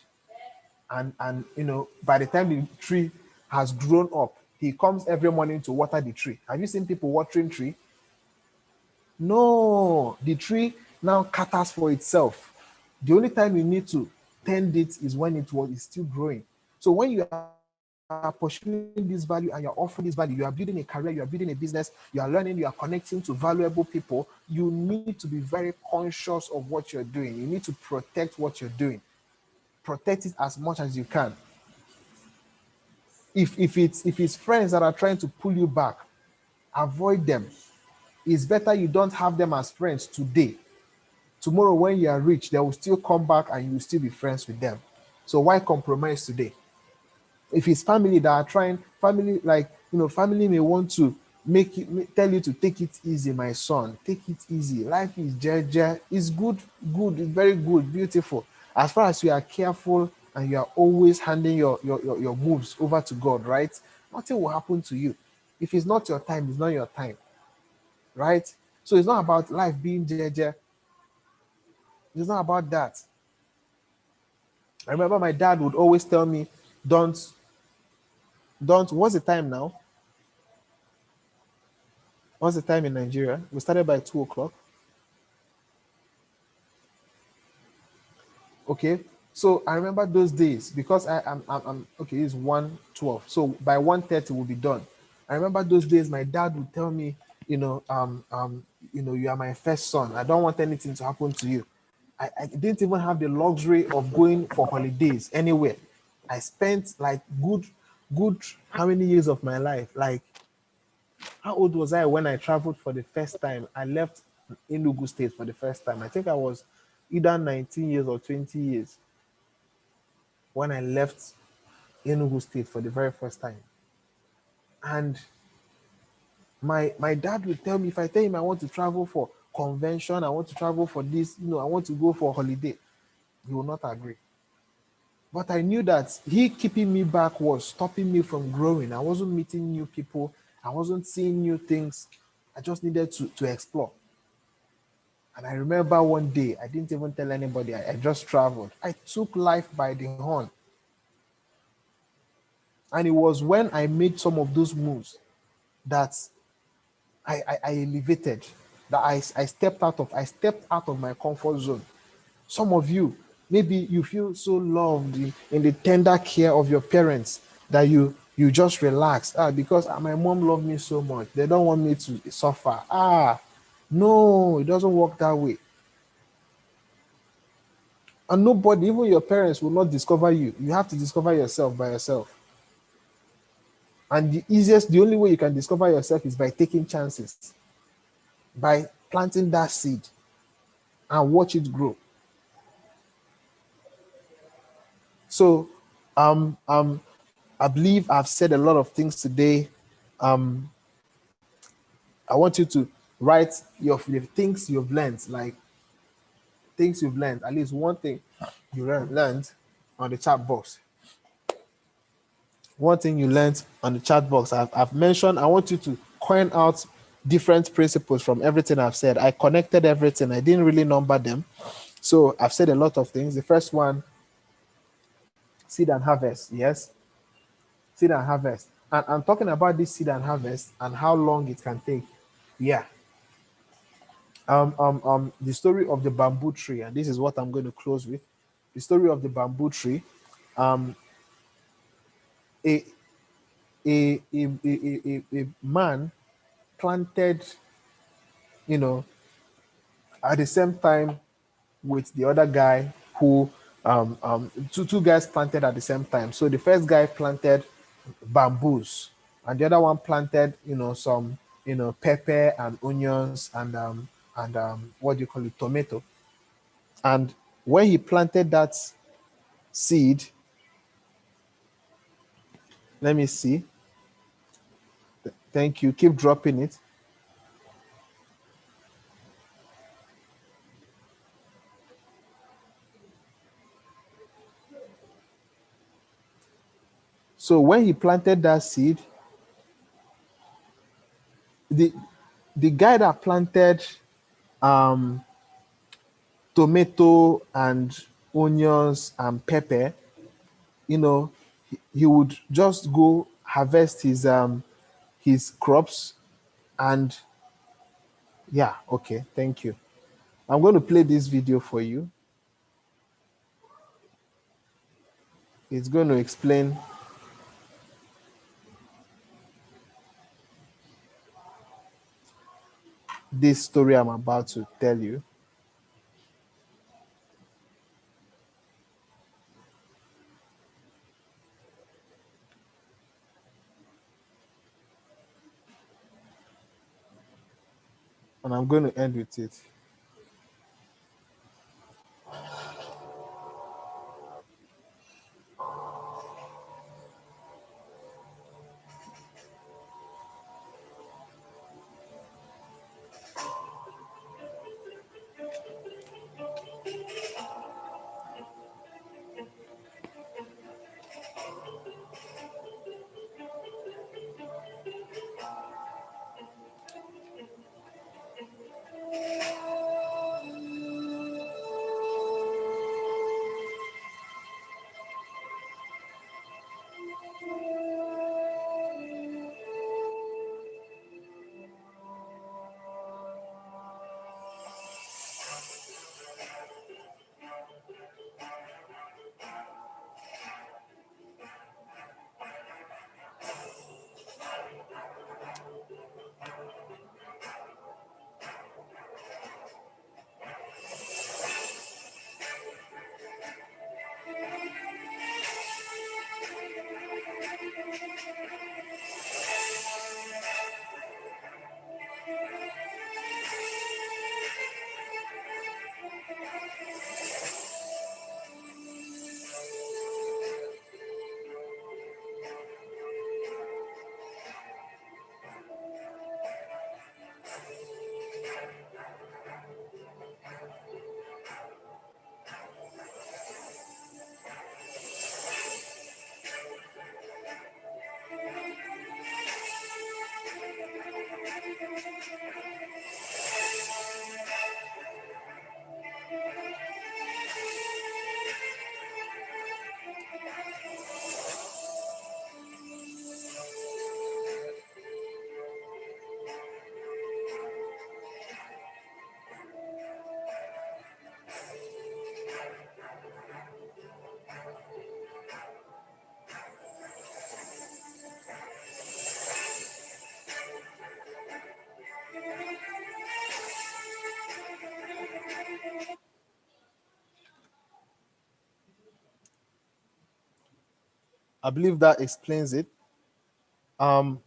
by the time the tree has grown up, he comes every morning to water the tree? Have you seen people watering tree? No, the tree now caters for itself. The only time you need to tend it is when it's still growing. So when you are pursuing this value and you're offering this value, you are building a career, you are building a business, you are learning, you are connecting to valuable people, you need to be very conscious of what you're doing. You need to protect what you're doing. Protect it as much as you can. If it's friends that are trying to pull you back, avoid them. It's better you don't have them as friends today. Tomorrow, when you are rich, they will still come back and you will still be friends with them. So why compromise today? If it's family that are trying, family may want to tell you to take it easy, my son. Take it easy. Life is jeje. It's good, it's very good, beautiful. As far as you are careful and you are always handing your moves over to God, right? Nothing will happen to you. If it's not your time, it's not your time, right? So it's not about life being jeje. It's not about that. I remember my dad would always tell me, don't, what's the time now? What's the time in Nigeria? We started by 2 o'clock. Okay. So I remember those days because I'm okay, it's 1:12. So by 1:30 we'll be done. I remember those days my dad would tell me, you are my first son. I don't want anything to happen to you. I didn't even have the luxury of going for holidays anywhere. I spent like good how many years of my life? Like, how old was I when I traveled for the first time? I left Enugu State for the first time. I think I was either 19 years or 20 years when I left Enugu State for the very first time. And my dad would tell me, if I tell him I want to travel for convention, I want to travel for this, I want to go for a holiday, he will not agree. But I knew that he keeping me back was stopping me from growing. I wasn't meeting new people. I wasn't seeing new things. I just needed to explore. And I remember one day, I didn't even tell anybody. I just traveled. I took life by the horn. And it was when I made some of those moves that I elevated, that I stepped out of my comfort zone. Some of you, maybe you feel so loved in the tender care of your parents that you just relax. Because my mom loved me so much. They don't want me to suffer. No, it doesn't work that way. And nobody, even your parents, will not discover you. You have to discover yourself by yourself. And the only way you can discover yourself is by taking chances, by planting that seed and watch it grow. So, I believe I've said a lot of things today. I want you to write the things you've learned, like things you've learned, at least one thing you learned on the chat box. One thing you learned on the chat box. I've mentioned, I want you to coin out different principles from everything I've said. I connected everything. I didn't really number them. So I've said a lot of things. The first one, seed and harvest. Yes. Seed and harvest. And I'm talking about this seed and harvest and how long it can take. Yeah. The story of the bamboo tree, and this is what I'm going to close with. The story of the bamboo tree. a man planted, you know, at the same time with the other guy who two guys planted at the same time. So the first guy planted bamboos, and the other one planted, some, pepper and onions and what do you call it, tomato. And when he planted that seed, let me see. Thank you. Keep dropping it. So when he planted that seed, the the guy that planted um tomato and onions and pepper, he would just go harvest his crops. And yeah, okay, thank you. I'm going to play this video for you. It's going to explain this story I'm about to tell you. And I'm going to end with it. I believe that explains it. Um,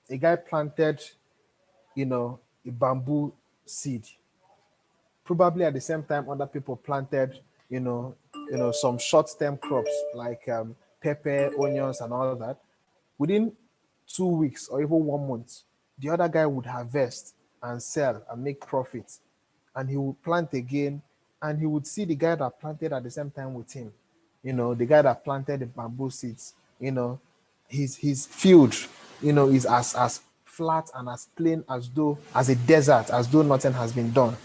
a guy planted, a bamboo seed. Probably at the same time, other people planted, some short-term crops like pepper, onions, and all that. Within 2 weeks or even 1 month, the other guy would harvest and sell and make profits. And he would plant again, and he would see the guy that planted at the same time with him. The guy that planted the bamboo seeds, his field, is as flat and as plain as a desert, as though nothing has been done,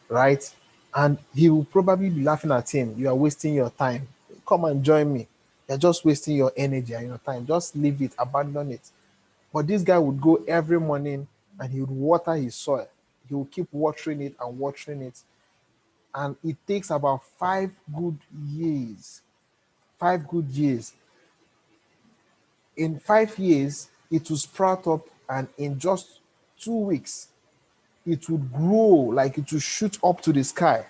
right? And he will probably be laughing at him. You are wasting your time. Come and join me. You're just wasting your energy and your time. Just leave it, abandon it. But this guy would go every morning and he would water his soil. He will keep watering it and watering it. And it takes about 5 good years. 5 good years. In 5 years, it will sprout up, and in just 2 weeks, it would grow, like it will shoot up to the sky.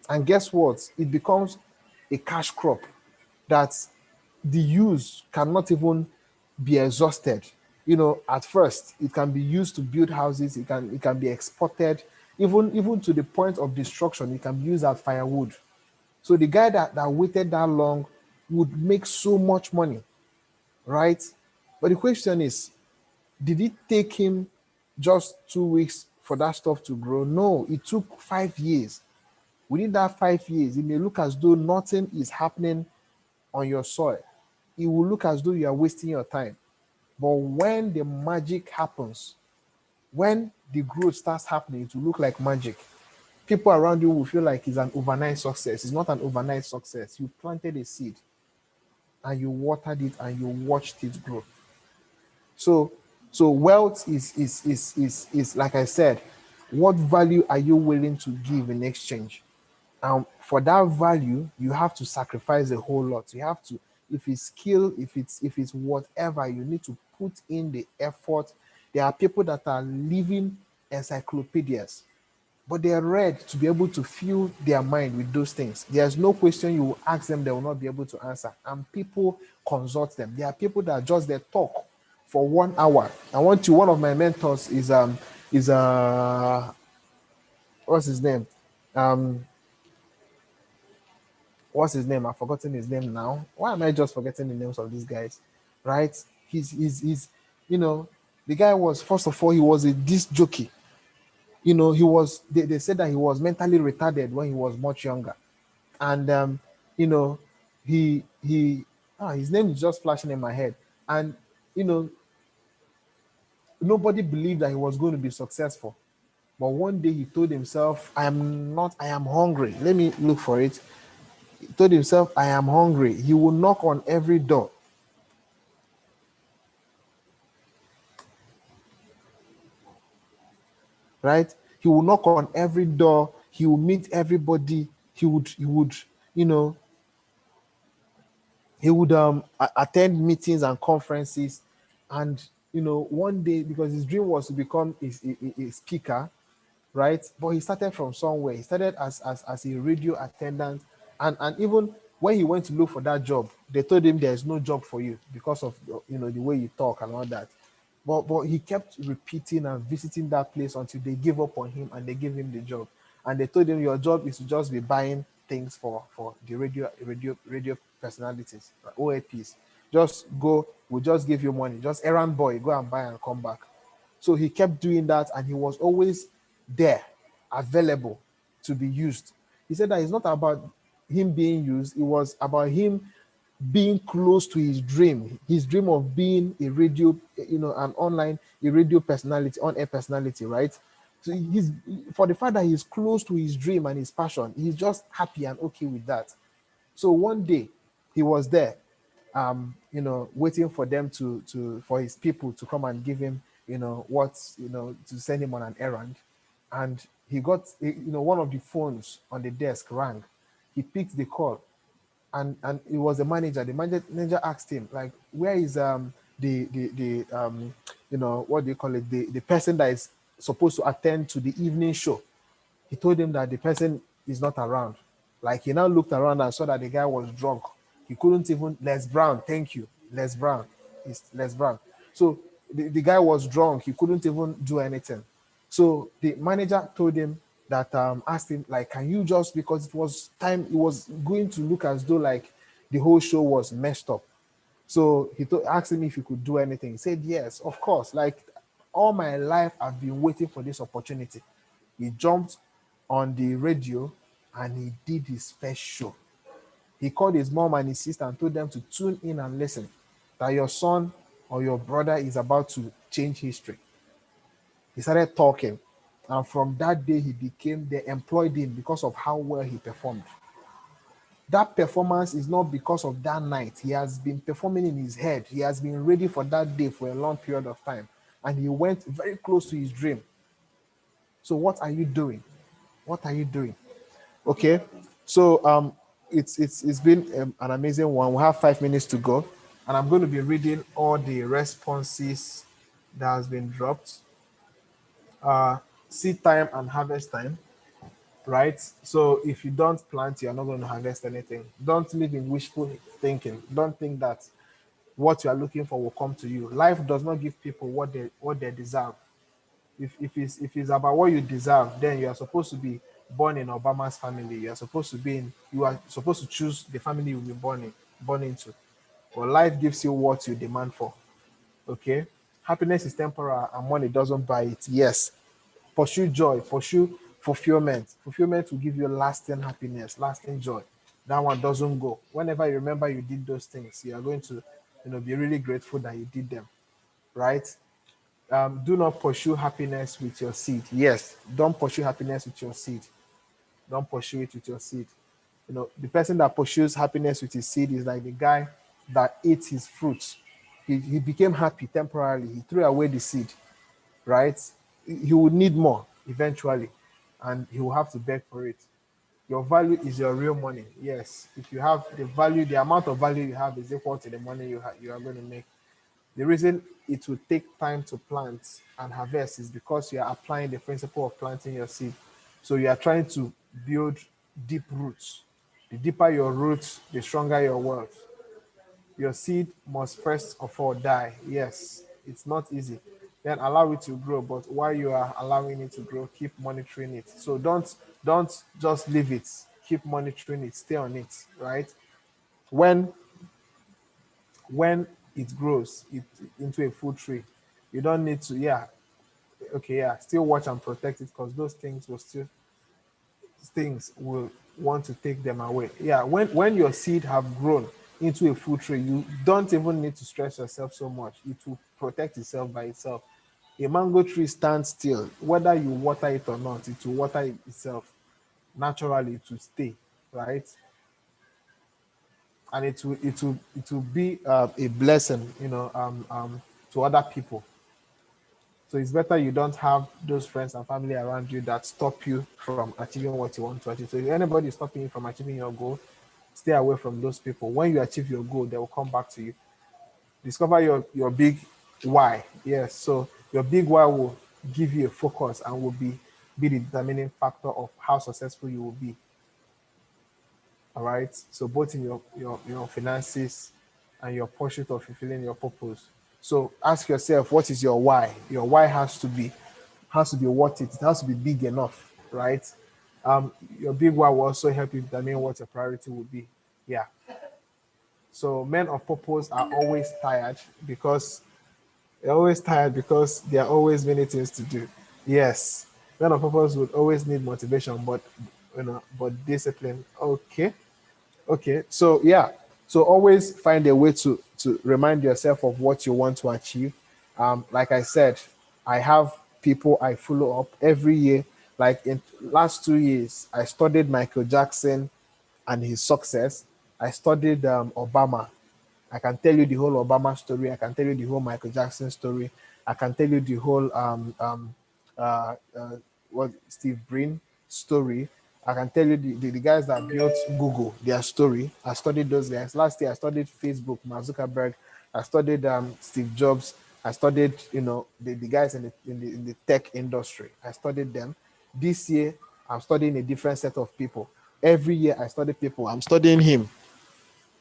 And guess what? It becomes a cash crop that the use cannot even be exhausted. At first, it can be used to build houses, it can be exported, even to the point of destruction, it can be used as firewood. So the guy that waited that long would make so much money, right? But the question is, did it take him just 2 weeks for that stuff to grow? No, it took 5 years. Within that 5 years, it may look as though nothing is happening on your soil. It will look as though you are wasting your time. But when the magic happens, when the growth starts happening, it will look like magic. People around you will feel like it's an overnight success. It's not an overnight success. You planted a seed and you watered it and you watched it grow. So wealth is like I said, what value are you willing to give in exchange? For that value, you have to sacrifice a whole lot. You have to, if it's skill, if it's whatever, you need to put in the effort. There are people that are living encyclopedias, but they are ready to be able to fill their mind with those things. There's no question you will ask them, they will not be able to answer. And people consult them. There are people that just they talk for 1 hour. One of my mentors is what's his name? What's his name? I've forgotten his name now. Why am I just forgetting the names of these guys? Right? He's the guy was, first of all, he was a disc jockey. They said that he was mentally retarded when he was much younger. And his name is just flashing in my head. And nobody believed that he was going to be successful. But one day he told himself, I am hungry. Let me look for it. He told himself, I am hungry. He will knock on every door. Right? He will knock on every door. He will meet everybody. He would attend meetings and conferences. And one day, because his dream was to become a speaker, right? But he started from somewhere. He started as a radio attendant, and even when he went to look for that job, they told him there's no job for you because of the way you talk and all that. But he kept repeating and visiting that place until they gave up on him and they gave him the job. And they told him, your job is to just be buying things for the radio personalities, OAPs. Just go, we'll just give you money. Just errand boy, go and buy and come back. So he kept doing that, and he was always there, available to be used. He said that it's not about him being used, it was about him being close to his dream of being a radio, a radio personality, on-air personality, right? So he's, for the fact that he's close to his dream and his passion, he's just happy and okay with that. So one day he was there, waiting for them for his people to come and give him, to send him on an errand. And he got, one of the phones on the desk rang. He picked the call, and it was the manager. The manager asked him, like, where is what do you call it? The person that is supposed to attend to the evening show. He told him that the person is not around. Like, he now looked around and saw that the guy was drunk. He couldn't even, Les Brown, thank you. Les Brown. It's Les Brown. So the guy was drunk. He couldn't even do anything. So the manager told him that, asked him, like, can you just, because it was time, it was going to look as though like the whole show was messed up. So he asked him if he could do anything. He said, yes, of course. Like, all my life, I've been waiting for this opportunity. He jumped on the radio and he did his first show. He called his mom and his sister and told them to tune in and listen, that your son or your brother is about to change history. He started talking. And from that day, they employed him because of how well he performed. That performance is not because of that night. He has been performing in his head. He has been ready for that day for a long period of time. And he went very close to his dream. So what are you doing? What are you doing? Okay. So it's been an amazing one. We have 5 minutes to go. and I'm going to be reading all the responses that has been dropped. Seed time and harvest time, right? So if you don't plant, you're not going to harvest anything. Don't live in wishful thinking. Don't think that what you are looking for will come to you. Life does not give people what they deserve. If it's about what you deserve, then you are supposed to be born in Obama's family. You are supposed to choose the family you'll be born into. But life gives you what you demand for. Okay? Happiness is temporal and money doesn't buy it. Yes. Pursue joy, pursue fulfillment. Fulfillment will give you lasting happiness, lasting joy. That one doesn't go. Whenever you remember you did those things, you are going to, be really grateful that you did them, right? Do not pursue happiness with your seed. Yes, don't pursue happiness with your seed. Don't pursue it with your seed. The person that pursues happiness with his seed is like the guy that ate his fruits. He became happy temporarily. He threw away the seed, right? He would need more eventually, and he will have to beg for it. Your value is your real money. Yes, if you have the value, the amount of value you have is equal to the money you are going to make. The reason it will take time to plant and harvest is because you are applying the principle of planting your seed. So you are trying to build deep roots. The deeper your roots, the stronger your wealth. Your seed must first of all die. Yes, it's not easy. Then allow it to grow, but while you are allowing it to grow, keep monitoring it. So don't just leave it. Keep monitoring it. Stay on it, right? When when it grows into a full tree, you don't need to, still watch and protect it because those things will want to take them away. Yeah, when your seed have grown into a full tree, you don't even need to stress yourself so much. It will protect itself by itself. A mango tree stands still, whether you water it or not, it will water itself naturally to stay, right? And it will be a blessing, to other people. So it's better you don't have those friends and family around you that stop you from achieving what you want to achieve. So if anybody is stopping you from achieving your goal, stay away from those people. When you achieve your goal, they will come back to you. Discover your big why. Yes. So your big why will give you a focus and will be the determining factor of how successful you will be. All right. So both in your finances and your pursuit of fulfilling your purpose. So ask yourself, what is your why? Your why has to be worth it. It has to be big enough, right? Your big why will also help you determine what your priority will be. Yeah. So men of purpose are always tired because there are always many things to do. Yes. Men of purpose would always need motivation, but discipline. Okay. Okay, so yeah, so always find a way to remind yourself of what you want to achieve. Like I said, I have people I follow up every year. Like in last 2 years, I studied Michael Jackson and his success. I studied Obama. I can tell you the whole Obama story. I can tell you the whole Michael Jackson story. I can tell you the whole uh, uh, what Steve Brin story. I can tell you the guys that built Google, their story. I studied those guys. Last year, I studied Facebook, Mark Zuckerberg. I studied Steve Jobs. I studied, the guys in the tech industry. I studied them. This year, I'm studying a different set of people. Every year, I study people. I'm studying him.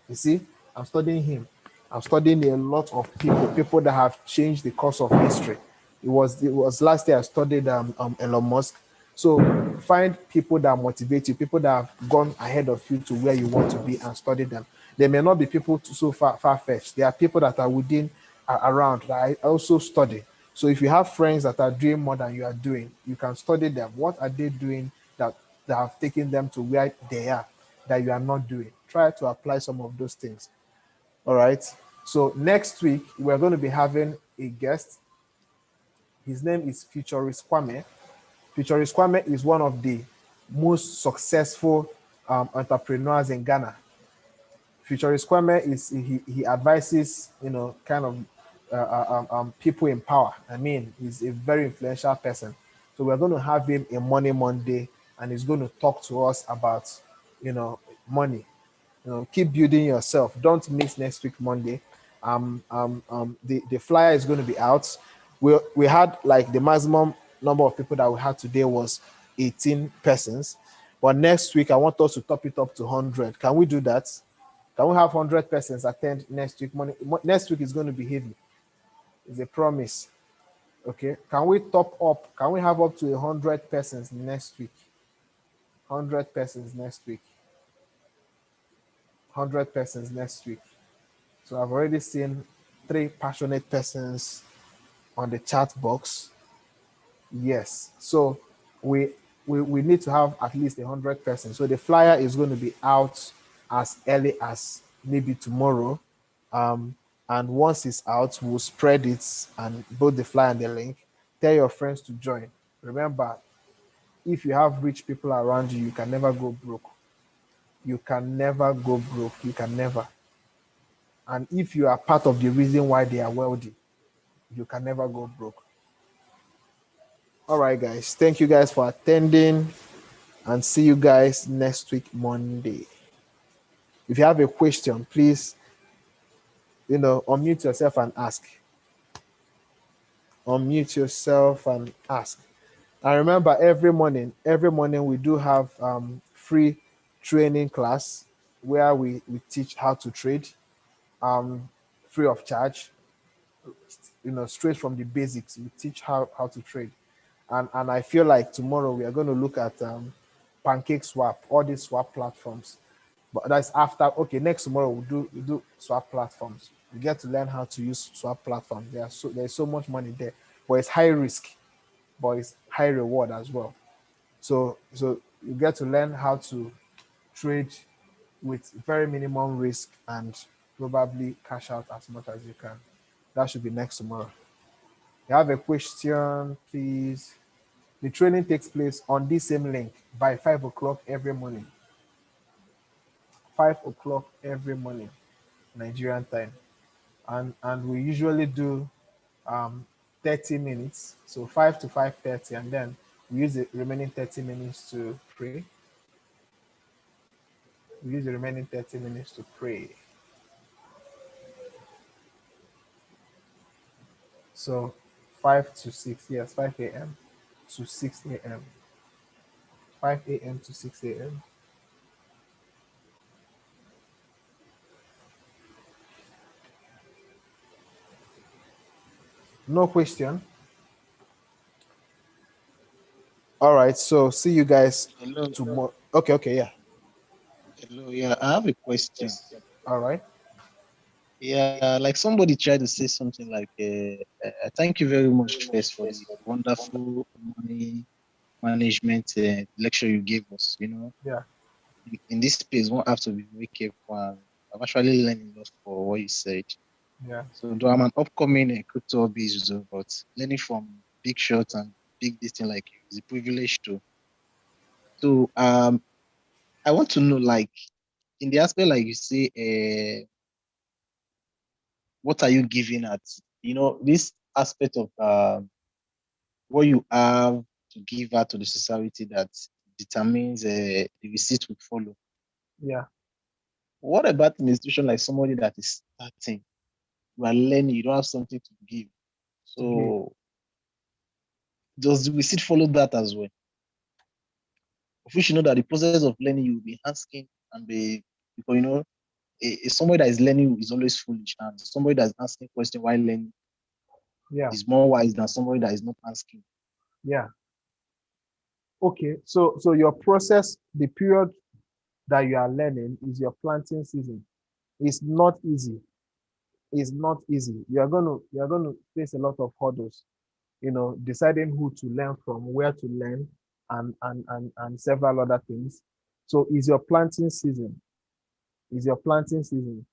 You see, I'm studying him. I'm studying a lot of people that have changed the course of history. It was last year I studied Elon Musk. So find people that motivate you, people that have gone ahead of you to where you want to be and study them. They may not be people so far fetched. There are people that are within around that I also study. So if you have friends that are doing more than you are doing, you can study them. What are they doing that have taken them to where they are that you are not doing? Try to apply some of those things. All right. So next week we're going to be having a guest. His name is Futurist Kwame. Futurist Kwame is one of the most successful entrepreneurs in Ghana. Futurist Kwame he advises kind of people in power. I mean, he's a very influential person. So we're going to have him in Money Monday, and he's going to talk to us about money. Keep building yourself. Don't miss next week Monday. The flyer is going to be out. We had like the maximum number of people that we had today was 18 persons, but next week I want us to top it up to 100. Can we do that? Can we have 100 persons attend next week? Next week is going to be heavy. It's a promise. Okay. Can we top up? Can we have up to 100 persons next week? 100 persons next week. 100 persons next week. So I've already seen 3 passionate persons on the chat box. Yes. So we need to have at least 100 persons. So the flyer is going to be out as early as maybe tomorrow. And once it's out, we'll spread it, and both the flyer and the link. Tell your friends to join. Remember, if you have rich people around you, you can never go broke. You can never go broke. You can never. And if you are part of the reason why they are wealthy, you can never go broke. All right, guys. Thank you guys for attending, and see you guys next week, Monday. If you have a question, please, unmute yourself and ask. Unmute yourself and ask. And remember, every morning we do have free training class where we teach how to trade, free of charge. Straight from the basics. We teach how to trade. And I feel like tomorrow we are going to look at Pancake Swap, all these swap platforms. But that's after. Okay, next tomorrow we'll do swap platforms. You get to learn how to use swap platforms. There's so much money there, but it's high risk, but it's high reward as well. So you get to learn how to trade with very minimum risk and probably cash out as much as you can. That should be next tomorrow. You have a question, please? The training takes place on this same link by 5 o'clock every morning. 5 o'clock every morning, Nigerian time. And we usually do 30 minutes, so 5 to 5:30, and then we use the remaining 30 minutes to pray. We use the remaining 30 minutes to pray. So 5 to 6, yes, 5 a.m. to 6 a.m. 5 a.m. to 6 a.m. No question. All right, so see you guys Hello. tomorrow. Okay, yeah. Hello. Yeah, I have a question. All right. Yeah, like somebody tried to say something like, thank you very much first for the wonderful money management lecture you gave us. Yeah. In this space, one have to be very careful. And I've actually learned a lot for what you said. Yeah. So though I'm an upcoming crypto hobbyist, but learning from big shots and big this thing like you is a privilege too. So I want to know, like, in the aspect like you say, what are you giving at? This aspect of what you have to give out to the society that determines the receipt will follow. Yeah. What about an institution like somebody that is starting? You are learning, you don't have something to give. So does the receipt follow that as well? Of which you know that the process of learning, you will be asking and be, because somebody that is learning is always foolish, and somebody that's asking question while learning is more wise than somebody that is not asking. Yeah. Okay. So your process, the period that you are learning is your planting season. It's not easy. It's not easy. You're gonna face a lot of hurdles, deciding who to learn from, where to learn, and several other things. So it's your planting season. It's your planting season.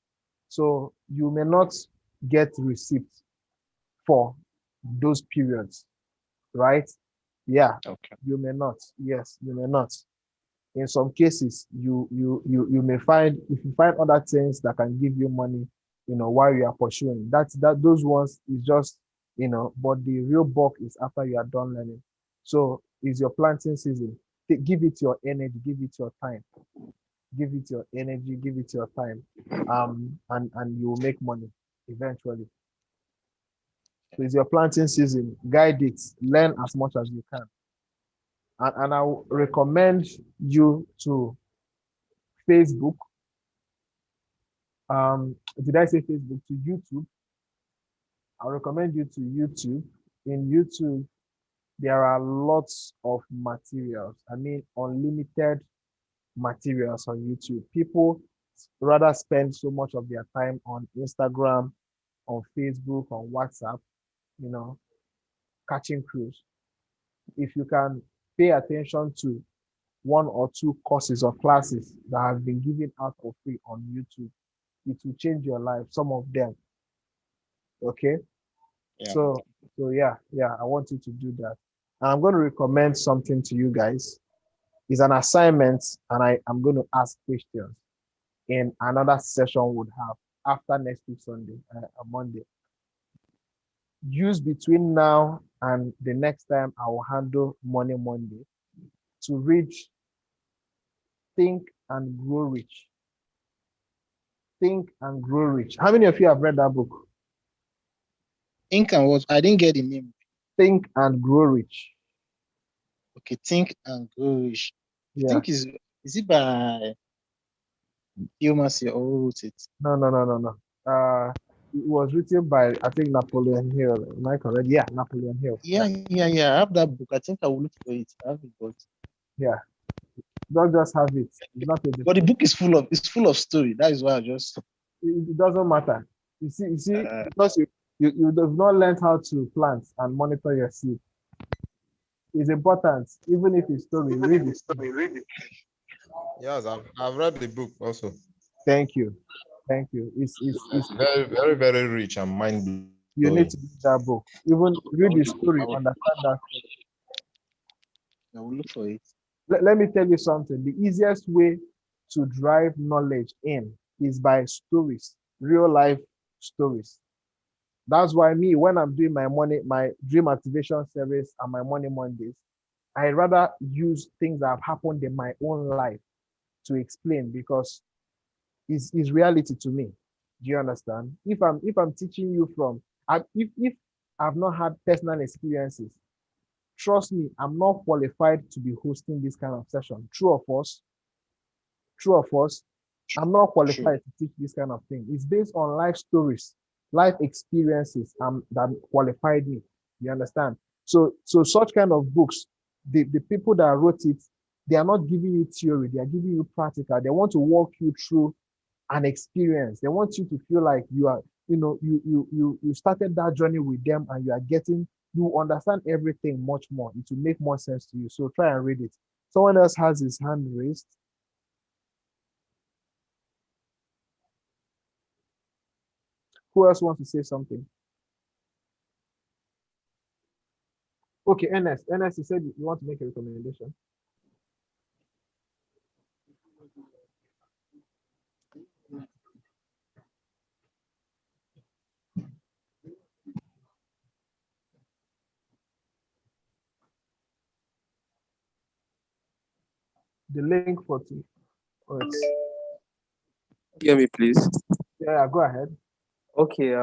So you may not get receipts for those periods, right? Yeah, Okay. you may not. Yes, you may not. In some cases, you may find, if you find other things that can give you money, while you are pursuing that those ones is just, but the real bulk is after you are done learning. So it's your planting season. Give it your energy, give it your time, give it your energy, give it your time, and you will make money. eventually. So it's your planting season. Guide it. Learn as much as you can. And I will recommend you to Facebook. Did I say Facebook? To YouTube. I recommend you to YouTube. In YouTube, there are lots of materials. I mean, unlimited materials on YouTube. People rather spend so much of their time on Instagram, on Facebook, on WhatsApp, you know, catching crews. If you can pay attention to one or two courses or classes that have been given out for free on YouTube, it will change your life. Some of them. Okay. Yeah. So yeah, I want you to do that. And I'm going to recommend something to you guys. It's an assignment, and I'm going to ask questions in another session would have after next week Sunday, Monday. Use between now and the next time I will handle Money Monday to read Think and Grow Rich. Think and Grow Rich. How many of you have read that book? Think and what? I didn't get the name. Think and Grow Rich. Okay, Think and Grow Rich. Yeah. Think is it by Massey or who wrote it? No. It was written by, I think, Napoleon Hill. Am I correct? Yeah, Napoleon Hill. Yeah. I have that book. I think I will look for it. I have it, but Yeah. Don't just have it. It's not a the book is full of story. That is why I just it doesn't matter. You see, because you have not learned how to plant and monitor your seed. It's important, even if it's story, read it. Yes, I've read the book also. Thank you. It's very, very, very rich and mind blowing. you need to read that book. Even read the story, understand that story. I will look for it. Let me tell you something. The easiest way to drive knowledge in is by stories, real life stories. That's why me, when I'm doing my dream activation service and my Money Mondays, I rather use things that have happened in my own life to explain, because it's reality to me. Do you understand? If I'm teaching you from, if I've not had personal experiences, trust me, I'm not qualified to be hosting this kind of session. True of us, I'm not qualified to teach this kind of thing. It's based on life stories, life experiences that qualified me. You understand? So such kind of books, the people that wrote it, they are not giving you theory, they are giving you practical. They want to walk you through an experience. They want you to feel like you are, you started that journey with them, and you understand everything much more. It will make more sense to you. So try and read it. Someone else has his hand raised. Who else wants to say something? Okay, Ernest, you said you want to make a recommendation. The link for two. Hear me, please. Yeah, go ahead. Okay.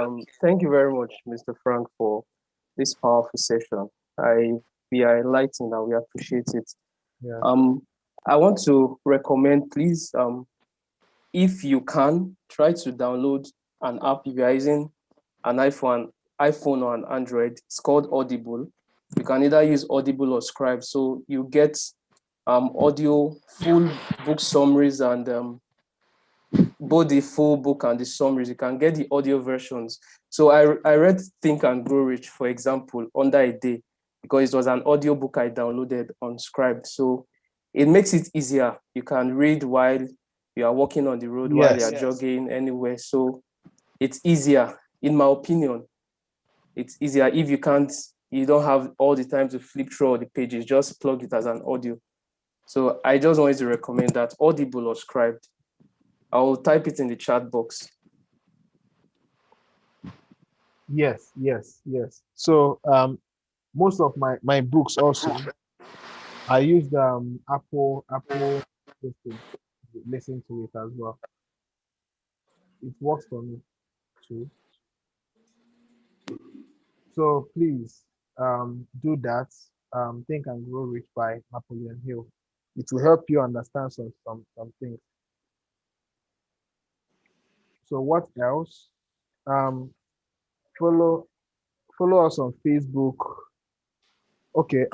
Thank you very much, Mr. Frank, for this powerful session. We are enlightened and we appreciate it. Yeah. I want to recommend, please, if you can, try to download an app. If you are using an iPhone or an Android, it's called Audible. You can either use Audible or Scribe, so you get audio, full book summaries, and both the full book and the summaries. You can get the audio versions. So I read Think and Grow Rich, for example, under a day, because it was an audio book I downloaded on Scribe. So it makes it easier. You can read while you are walking on the road, while you are jogging anywhere. So it's easier, in my opinion. It's easier. If you don't have all the time to flip through all the pages, just plug it as an audio. So I just wanted to recommend that, Audible or Scribe. I'll type it in the chat box. Yes. So most of my books also, I used Apple listen to it as well. It works for me too. So please do that. Think and Grow Rich by Napoleon Hill. It will help you understand some things. So what else? Um, follow follow us on Facebook. Okay.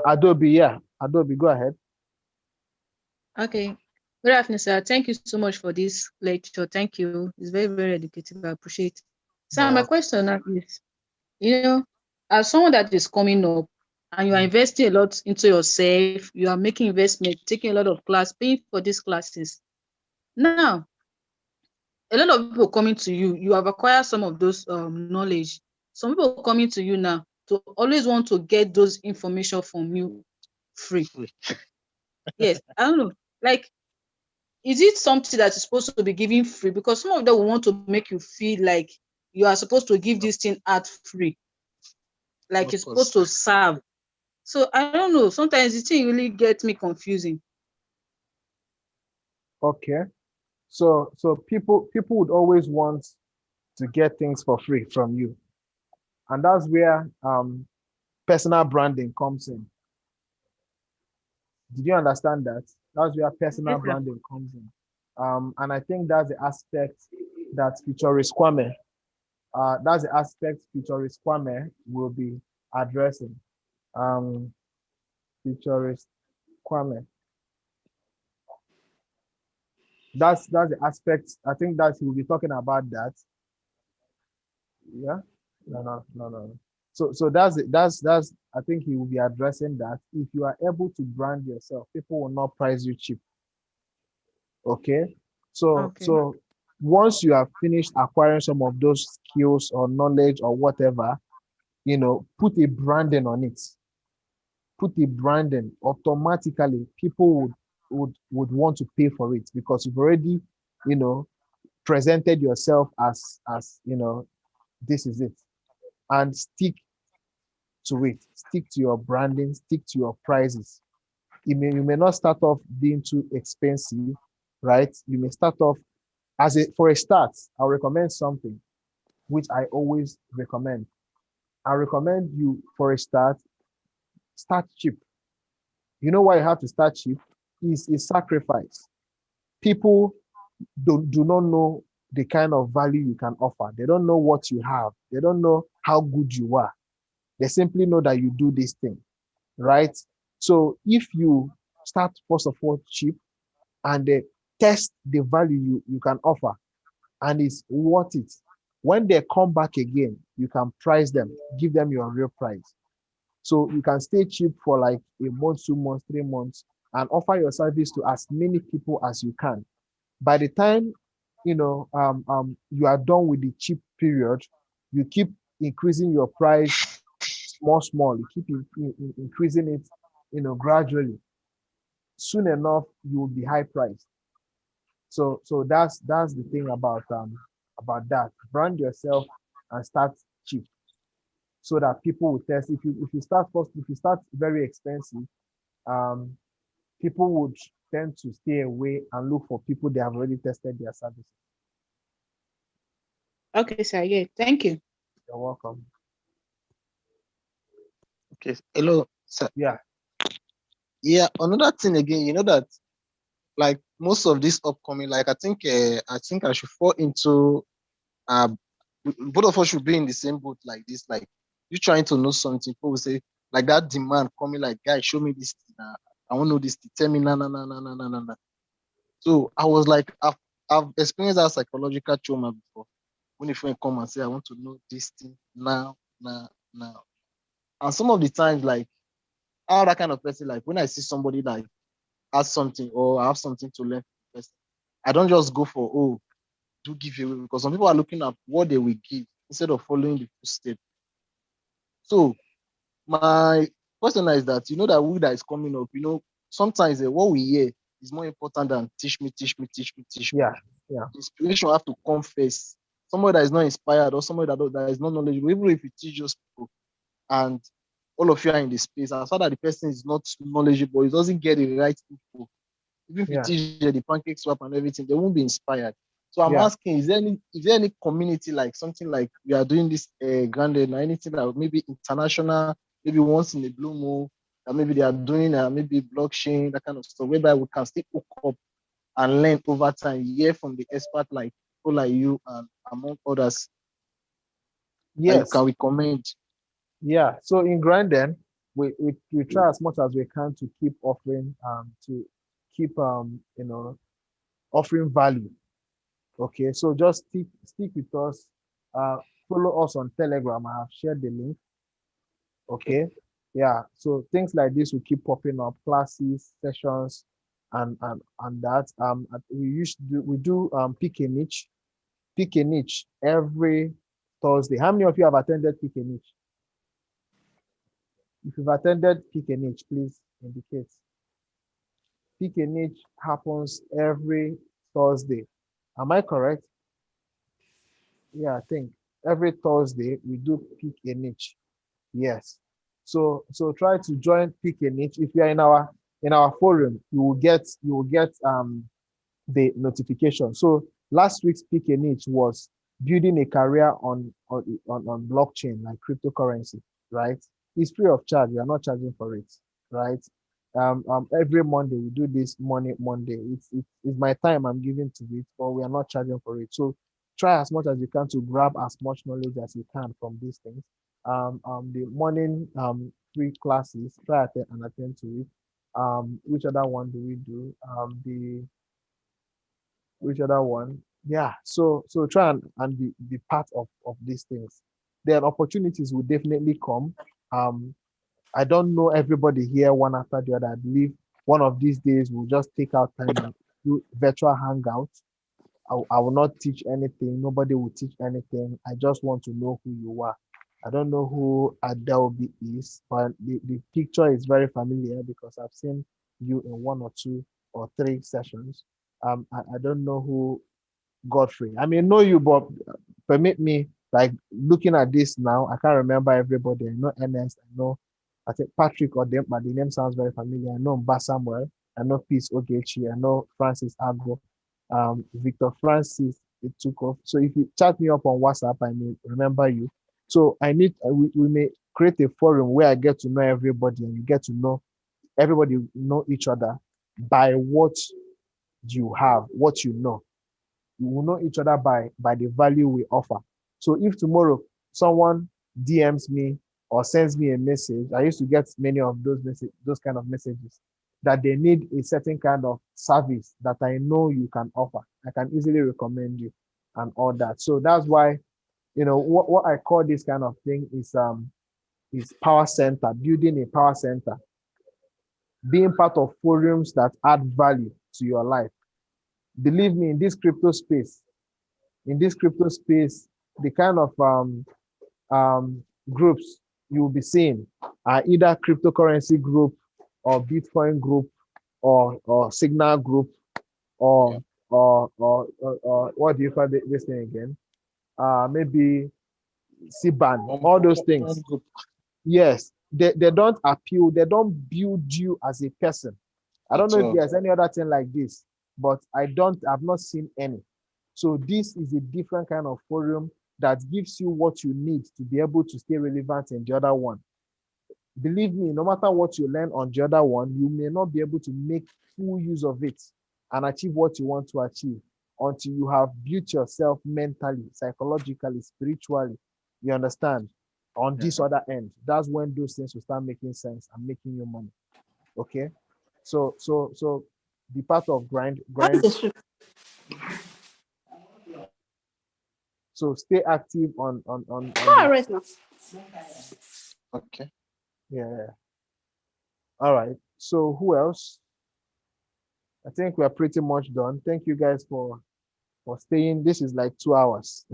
Adobe. Yeah, Adobe. Go ahead. Okay. Good afternoon, sir. Thank you so much for this lecture. Thank you. It's very, very educative. I appreciate it. So my question now is, as someone that is coming up and you are investing a lot into yourself, you are making investment, taking a lot of class, paying for these classes. Now, a lot of people coming to you, you have acquired some of those knowledge. Some people coming to you now to always want to get those information from you free. Yes, I don't know. Like, is it something that is supposed to be given free? Because some of them will want to make you feel like you are supposed to give this thing ad free, like Of it's supposed course. to serve. So I don't know. Sometimes the thing really gets me confusing. Okay. So people would always want to get things for free from you, and that's where personal branding comes in. Did you understand that? That's where personal Yes, sir. branding comes in. And I think that's the aspect that Futurist Kwame, will be addressing. Um, Futurist Kwame. That's the aspect. I think that he will be talking about that. Yeah. No. So that's I think he will be addressing that. If you are able to brand yourself, people will not price you cheap. Okay. So Okay. so once you have finished acquiring some of those skills or knowledge or whatever, put a branding on it. Put a branding. Automatically, people would want to pay for it because you've already, you know, presented yourself as this is it, and stick to it. Stick to your branding. Stick to your prices. You may not start off being too expensive, right? You may start off for a start. I'll recommend something which I always recommend. I recommend you for a start cheap. You know why you have to start cheap? Is a sacrifice. People do not know the kind of value you can offer. They don't know what you have. They don't know how good you are. They simply know that you do this thing, right? So if you start first of all cheap and they test the value you can offer and it's worth it, when they come back again, you can price them, give them your real price. So you can stay cheap for like a month, 2 months, 3 months, and offer your service to as many people as you can. By the time you are done with the cheap period, you keep increasing your price small. You keep increasing it, gradually. Soon enough, you will be high priced. So that's the thing about that. Brand yourself and start cheap so that people will test. If you start very expensive, um, people would tend to stay away and look for people they have already tested their services. Okay, sir. Yeah. Thank you. You're welcome. Okay. Hello, sir. Yeah. Yeah. Another thing again, you know that like most of this upcoming, like I think I should fall into uh both of us should be in the same boat like this. Like you trying to know something, people will say like that demand coming like guys, show me this thing. I want to know this thing. Tell me na. So I was like, I've experienced that psychological trauma before. When a friend come and say, I want to know this thing now. And some of the times, like I'm that kind of person, like when I see somebody like has something or I have something to learn from the person, I don't just go for do give away because some people are looking at what they will give instead of following the step. So my question is that that we that is coming up, sometimes what we hear is more important than teach me. Yeah. Yeah. Inspiration have to come first. Somebody that is not inspired or somebody that is not knowledgeable, even if you teach those people and all of you are in the space, as far that the person is not knowledgeable, he doesn't get the right info. Even if you Yeah. teach the pancake swap and everything, they won't be inspired. So I'm Yeah. asking, is there any community like something like we are doing this, is there any community like something like we are doing this grounded or anything that maybe international, maybe once in a blue moon, or maybe they are doing maybe blockchain, that kind of stuff, whereby we can still hook up and learn over time, hear from the expert like people like you and among others that you Yes. can recommend. Yeah. So in Grandin, we try as much as we can to keep offering offering value. Okay. So just stick with us. Follow us on Telegram. I have shared the link. Okay. Yeah. So things like this will keep popping up, classes, sessions, and that. We do pick a niche every Thursday. How many of you have attended pick a niche? If you've attended pick a niche, please indicate. Pick a niche happens every Thursday. Am I correct? Yeah, I think every Thursday we do pick a niche. Yes. So try to join pick a niche. If you are in our forum, you will get the notification. So last week's pick a niche was building a career on blockchain like cryptocurrency, right? It's free of charge. We are not charging for it, right? Every Monday we do this Monday. It's my time I'm giving to it, but we are not charging for it. So try as much as you can to grab as much knowledge as you can from these things. The morning free classes, and attend to it. Which other one do we do? The which other one? Yeah. So try and be part of these things. Then opportunities will definitely come. I don't know everybody here one after the other. I believe one of these days we'll just take out time and do virtual hangouts. I will not teach anything. Nobody will teach anything. I just want to know who you are. I don't know who Adelby is, but the picture is very familiar because I've seen you in one or two or three sessions. I don't know who Godfrey. I mean, know you, but permit me, like looking at this now, I can't remember everybody. I know Ernest, I know, I think Patrick or them, but the name sounds very familiar. I know Mba Samuel, I know Peace Ogechi, I know Francis Ago, Victor Francis, it took off. So if you chat me up on WhatsApp, I may remember you. So we may create a forum where I get to know everybody and you get to know everybody know each other by what you have, what you know. We will know each other by the value we offer. So if tomorrow someone DMs me or sends me a message, I used to get many of those kind of messages that they need a certain kind of service that I know you can offer. I can easily recommend you and all that. So that's why, what I call this kind of thing is power center, building a power center, being part of forums that add value to your life. Believe me, in this crypto space, the kind of groups you will be seeing are either cryptocurrency group or Bitcoin group or Signal group or what do you call this thing again? Maybe CBAN, all those things. Yes, they don't appeal, they don't build you as a person. I don't know if there's any other thing like this, but I've not seen any. So this is a different kind of forum that gives you what you need to be able to stay relevant in the other one. Believe me, no matter what you learn on the other one, you may not be able to make full use of it and achieve what you want to achieve until you have built yourself mentally, psychologically, spiritually. You understand? On this other end, that's when those things will start making sense and making you money. Okay. So the part of grind. So stay active on Okay. Yeah. All right. So who else? I think we are pretty much done. Thank you guys for staying. This is like 2 hours.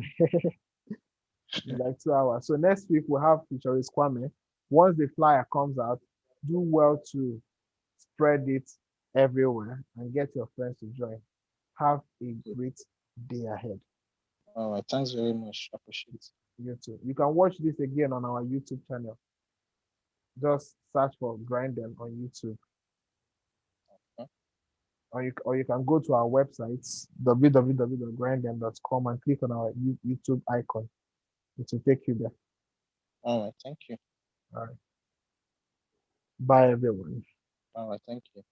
Like 2 hours. So next week we'll have Futurist Kwame. Once the flyer comes out, do well to spread it everywhere and get your friends to join. Have a great day ahead. All right. Thanks very much. I appreciate it. You too. You can watch this again on our YouTube channel. Just search for Grindem on YouTube. or you can go to our website www.grindem.com and click on our YouTube icon. It will take you there. All right, thank you. All right. Bye, everyone. All right, thank you.